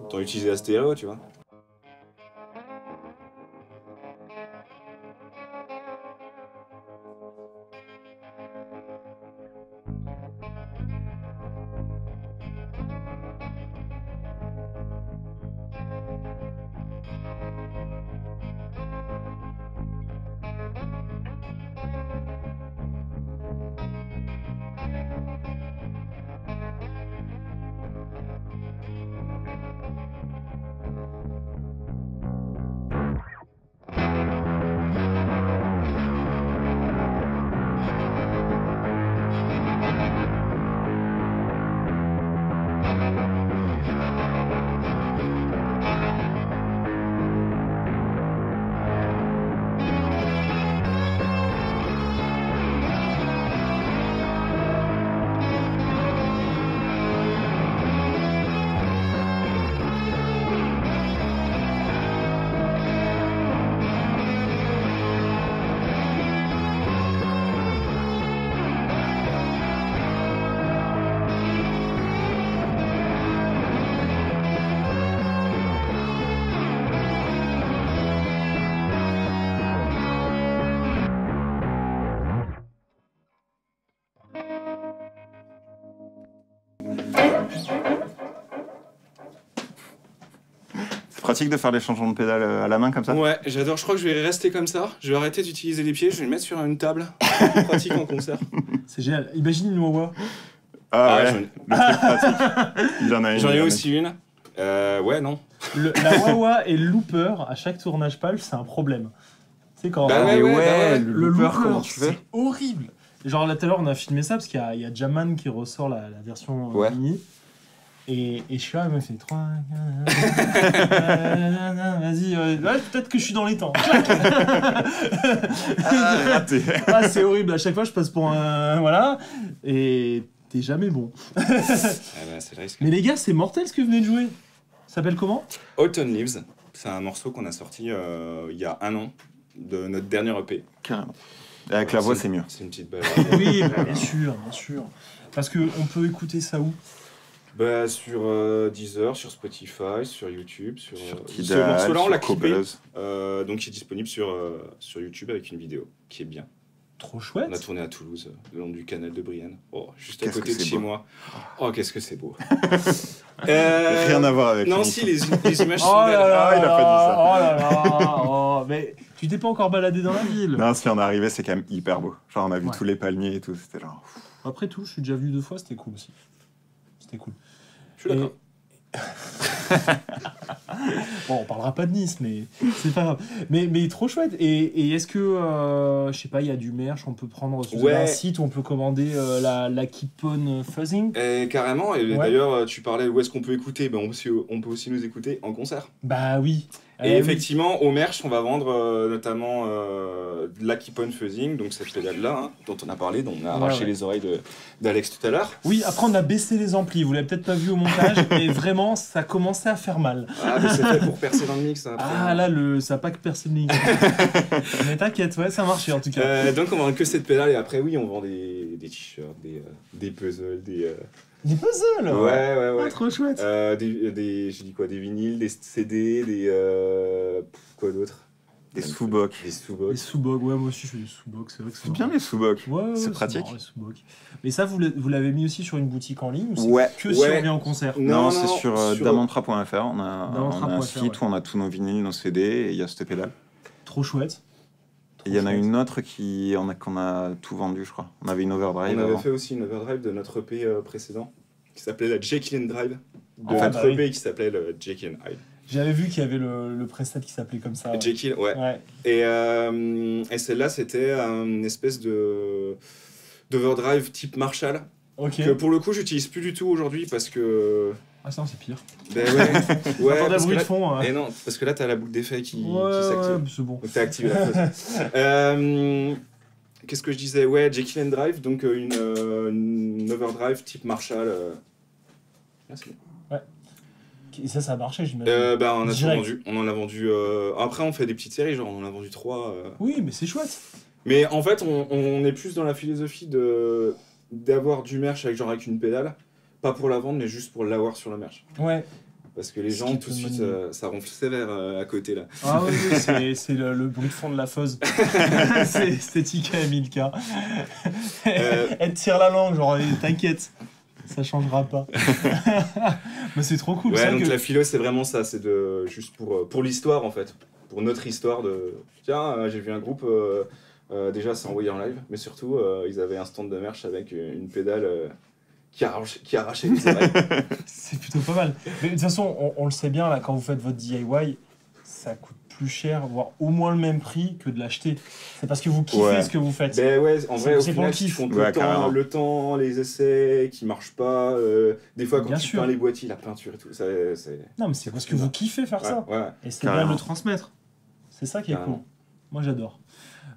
Speaker 2: Autant utiliser la stéréo, tu vois.
Speaker 3: C'est pratique de faire les changements de pédale à la main comme ça?
Speaker 2: Ouais, j'adore. Je crois que je vais rester comme ça. Je vais arrêter d'utiliser les pieds. Je vais le mettre sur une table. Pratique en concert.
Speaker 1: C'est génial. Imagine une Wawa.
Speaker 3: Ah ouais,
Speaker 2: j'en ai-
Speaker 3: le truc pratique. Il en a une.
Speaker 2: J'en ai
Speaker 3: il en a
Speaker 2: aussi une. Ouais, non.
Speaker 1: La Wawa et le looper, à chaque tournage page, c'est un problème. C'est quand
Speaker 2: Bah
Speaker 3: une.
Speaker 2: ouais,
Speaker 3: Mais
Speaker 2: ouais,
Speaker 3: le looper, comment tu fais?
Speaker 1: c'est horrible. Genre là tout à l'heure on a filmé ça parce qu'il y a Jaman qui ressort la version
Speaker 3: Ouais.
Speaker 1: mini. Et je suis là, elle me fait 3. Vas-y, ouais, peut-être que je suis dans les temps.
Speaker 3: Ah, raté.
Speaker 1: Ah, c'est horrible, à chaque fois je passe pour un. Voilà. Et t'es jamais bon.
Speaker 2: Ah bah, c'est le risque.
Speaker 1: Mais les gars, c'est mortel ce que vous venez de jouer. Ça s'appelle comment?
Speaker 2: Autumn Leaves, c'est un morceau qu'on a sorti il y a 1 an de notre dernier EP.
Speaker 3: Carrément. Et avec la voix, c'est mieux.
Speaker 2: C'est une petite balle.
Speaker 1: Oui, bah, bien sûr, bien sûr. Parce qu'on peut écouter ça où?
Speaker 2: Bah, sur Deezer, sur Spotify, sur YouTube, sur ce
Speaker 3: Tidal,
Speaker 2: morceau-là, on l'a
Speaker 3: sur
Speaker 2: clippé.
Speaker 3: Cobuzz.
Speaker 2: Donc, il est disponible sur YouTube avec une vidéo qui est bien.
Speaker 1: Trop
Speaker 2: On a
Speaker 1: chouette.
Speaker 2: tourné à Toulouse, le long du canal de Brienne. Oh, juste à
Speaker 3: Qu'est-ce
Speaker 2: côté
Speaker 3: que
Speaker 2: de
Speaker 3: c'est
Speaker 2: chez
Speaker 3: beau.
Speaker 2: moi. Oh, qu'est-ce que c'est beau.
Speaker 3: Rien à voir avec
Speaker 2: Non,
Speaker 3: l'émission.
Speaker 2: si, les images
Speaker 1: Oh
Speaker 2: sont
Speaker 1: là
Speaker 2: belles.
Speaker 1: là,
Speaker 3: Ah, il a pas dit ça.
Speaker 1: oh là là, oh. Mais tu t'es pas encore baladé dans la ville.
Speaker 3: Non, si on est arrivé, c'est quand même hyper beau. Genre, on a vu
Speaker 1: Ouais.
Speaker 3: tous les palmiers et tout. C'était genre.
Speaker 1: Après tout, je suis déjà venu 2 fois, c'était cool aussi. C'était cool.
Speaker 2: Je suis d'accord.
Speaker 1: Bon, on parlera pas de Nice, mais c'est pas grave. Mais trop chouette. Et est-ce que, je sais pas, il y a du merch, on peut prendre sur
Speaker 2: Ouais.
Speaker 1: un site où on peut commander la Keep On Fuzzing?
Speaker 2: Et carrément, et
Speaker 1: Ouais.
Speaker 2: d'ailleurs, tu parlais où est-ce qu'on peut écouter. Ben, on peut aussi nous écouter en concert.
Speaker 1: Bah oui.
Speaker 2: Et
Speaker 1: oui.
Speaker 2: effectivement, au merch, on va vendre notamment de la Keep On Fuzzing, donc cette pédale-là, hein, dont on a parlé, dont on a arraché
Speaker 1: ouais.
Speaker 2: les oreilles d'Alex tout à l'heure.
Speaker 1: Oui, après on a baissé les amplis, vous l'avez peut-être pas vu au montage, mais vraiment ça commençait à faire mal.
Speaker 2: Ah, mais c'est fait pour percer dans le mix. Après.
Speaker 1: Ah là, ça a pas que percé le micro. Mais t'inquiète, ouais, ça marchait en tout cas.
Speaker 2: Donc on vend que cette pédale, et après, oui, on vend des t-shirts, des puzzles,
Speaker 1: Des puzzles.
Speaker 2: Ouais.
Speaker 1: Ah, trop chouette.
Speaker 2: J'ai dit quoi, des vinyles, des CD, quoi d'autre?
Speaker 3: Des sous-bocs.
Speaker 2: Des
Speaker 1: Les
Speaker 2: sous-box.
Speaker 1: sous-bocs, ouais, moi aussi je fais des sous-bocs, c'est vrai que
Speaker 3: C'est bien les sous-bocs.
Speaker 1: Ouais,
Speaker 3: C'est pratique.
Speaker 1: marrant, les sous-bocs. Mais ça, vous l'avez mis aussi sur une boutique en ligne ou c'est
Speaker 3: Ouais.
Speaker 1: que si on vient en concert?
Speaker 3: Non, c'est sur damantra.fr. On a
Speaker 1: Damantra.fr,
Speaker 3: un site où on a tous nos vinyles, nos CD, et il y a cette pédale.
Speaker 1: Trop chouette.
Speaker 3: Et il y en a
Speaker 1: chouette.
Speaker 3: une autre qu'on a tout vendu, je crois. On avait une overdrive.
Speaker 2: On avait
Speaker 3: avant.
Speaker 2: fait aussi une overdrive de notre EP précédent qui s'appelait la Jekyll and Drive. De
Speaker 1: Ah,
Speaker 2: notre
Speaker 1: bah oui.
Speaker 2: EP qui s'appelait le Jekyll and Hyde.
Speaker 1: J'avais vu qu'il y avait le preset qui s'appelait comme ça. Ouais.
Speaker 2: Jekyll, ouais.
Speaker 1: Ouais.
Speaker 2: Et celle-là, c'était une espèce d'overdrive type Marshall.
Speaker 1: Ok.
Speaker 2: Que pour le coup, j'utilise plus du tout aujourd'hui parce que
Speaker 1: Ah ça c'est pire.
Speaker 2: Ben ouais, ouais
Speaker 1: Attendez le
Speaker 2: parce que
Speaker 1: bruit de
Speaker 2: là,
Speaker 1: fond.
Speaker 2: et non, parce que là t'as la boucle d'effet qui
Speaker 1: Ouais,
Speaker 2: s'active.
Speaker 1: c'est bon.
Speaker 2: Donc t'as activé la pause. Qu'est-ce que je disais? Ouais, Jekyll and Drive, donc une overdrive type Marshall. Là, c'est bon.
Speaker 1: Et ça a marché, j'imagine.
Speaker 2: Bah, on a tout
Speaker 1: Direct.
Speaker 2: vendu. On en a vendu. Après, on fait des petites séries, genre on en a vendu 3.
Speaker 1: Oui, mais c'est chouette.
Speaker 2: Mais en fait, on est plus dans la philosophie d'avoir du merch avec une pédale. Pas pour la vendre, mais juste pour l'avoir sur le merch.
Speaker 1: Ouais.
Speaker 2: Parce que les
Speaker 1: Ce
Speaker 2: gens,
Speaker 1: qui
Speaker 2: tout de
Speaker 1: peut
Speaker 2: suite,
Speaker 1: mener.
Speaker 2: ça ronfle sévère à côté là.
Speaker 1: Ah oui, c'est le bruit de fond de la fuzz. C'est esthétique à Milka. Elle tire la langue, genre t'inquiète, ça changera pas. Mais c'est trop cool.
Speaker 2: Ouais,
Speaker 1: c'est vrai
Speaker 2: donc
Speaker 1: que...
Speaker 2: la philo, c'est vraiment ça. C'est juste pour l'histoire en fait. Pour notre histoire de. Tiens, j'ai vu un groupe. Déjà, c'est envoyé en live, mais surtout, ils avaient un stand de merch avec une pédale qui arrachait les oreilles.
Speaker 1: C'est plutôt pas mal. Mais de toute façon, on le sait bien, là, quand vous faites votre DIY, ça coûte plus cher, voire au moins le même prix que de l'acheter. C'est parce que vous kiffez
Speaker 3: Ouais.
Speaker 1: ce que vous faites.
Speaker 2: Ben ouais, en vrai, au
Speaker 1: C'est pour le
Speaker 2: final, ils
Speaker 1: kiff.
Speaker 2: font
Speaker 3: Ouais, carrément.
Speaker 2: le temps, les essais qui marchent pas. Des fois, quand
Speaker 1: Bien
Speaker 2: tu
Speaker 1: sûr.
Speaker 2: peins les boîtiers, la peinture et tout, c'est.
Speaker 1: Non, mais c'est parce que vous kiffez faire ça.
Speaker 2: Ouais.
Speaker 1: Et c'est bien de
Speaker 3: Carrément.
Speaker 1: le transmettre. C'est ça qui est
Speaker 2: Carrément.
Speaker 1: cool. Moi, j'adore.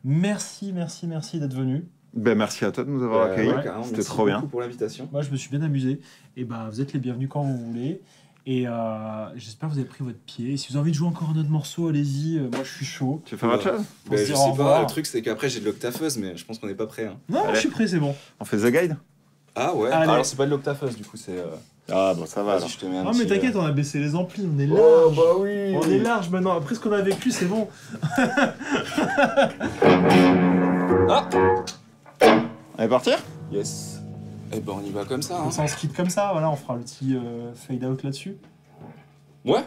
Speaker 1: Merci d'être venu.
Speaker 3: Ben, merci à toi de nous avoir accueillis.
Speaker 2: Carrément,
Speaker 3: C'était
Speaker 2: merci
Speaker 3: trop bien.
Speaker 2: beaucoup pour l'invitation.
Speaker 1: Moi, je me suis bien amusé. Et bah, vous êtes les bienvenus quand vous voulez. Et j'espère que vous avez pris votre pied. Et si vous avez envie de jouer encore un autre morceau, allez-y. Moi, je suis chaud.
Speaker 3: Tu veux faire autre chose?
Speaker 1: On
Speaker 2: Ben,
Speaker 1: se
Speaker 2: je
Speaker 1: dira
Speaker 2: sais
Speaker 1: au revoir.
Speaker 2: pas, le truc c'est qu'après j'ai de l'octafeuse, mais je pense qu'on n'est pas prêt. Hein.
Speaker 1: Non,
Speaker 3: Allez.
Speaker 1: je suis prêt, c'est bon.
Speaker 3: On fait The Guide?
Speaker 2: Ah ouais,
Speaker 1: Allez.
Speaker 2: alors c'est pas de l'octafeuse du coup, c'est.
Speaker 3: Ah bon, ça va
Speaker 2: Vas-y,
Speaker 3: alors.
Speaker 2: je te mets un
Speaker 1: Non,
Speaker 2: petit,
Speaker 1: mais t'inquiète, on a baissé les amplis. On est large.
Speaker 2: Oh bah oui.
Speaker 1: On est large maintenant. Après ce qu'on a vécu, c'est bon.
Speaker 2: Ah
Speaker 3: On est partir?
Speaker 2: Yes. Eh ben on y va comme ça. Hein.
Speaker 1: Comme ça, on se quitte comme ça. Voilà, on fera le petit fade out là-dessus.
Speaker 2: Ouais.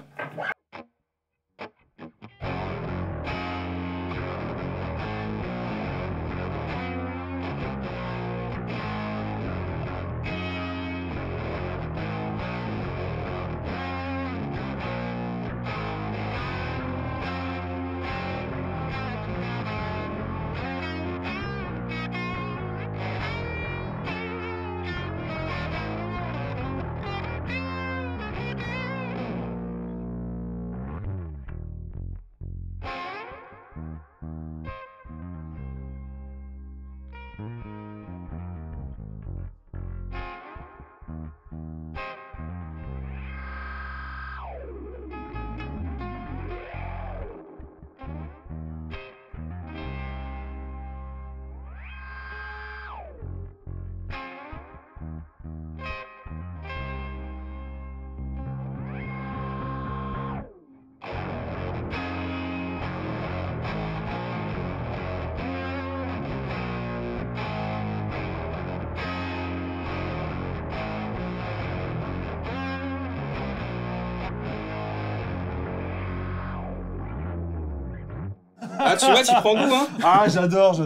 Speaker 2: Ah tu vois, tu prends goût hein.
Speaker 1: Ah, j'adore.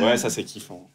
Speaker 2: Ouais, ça c'est kiffant.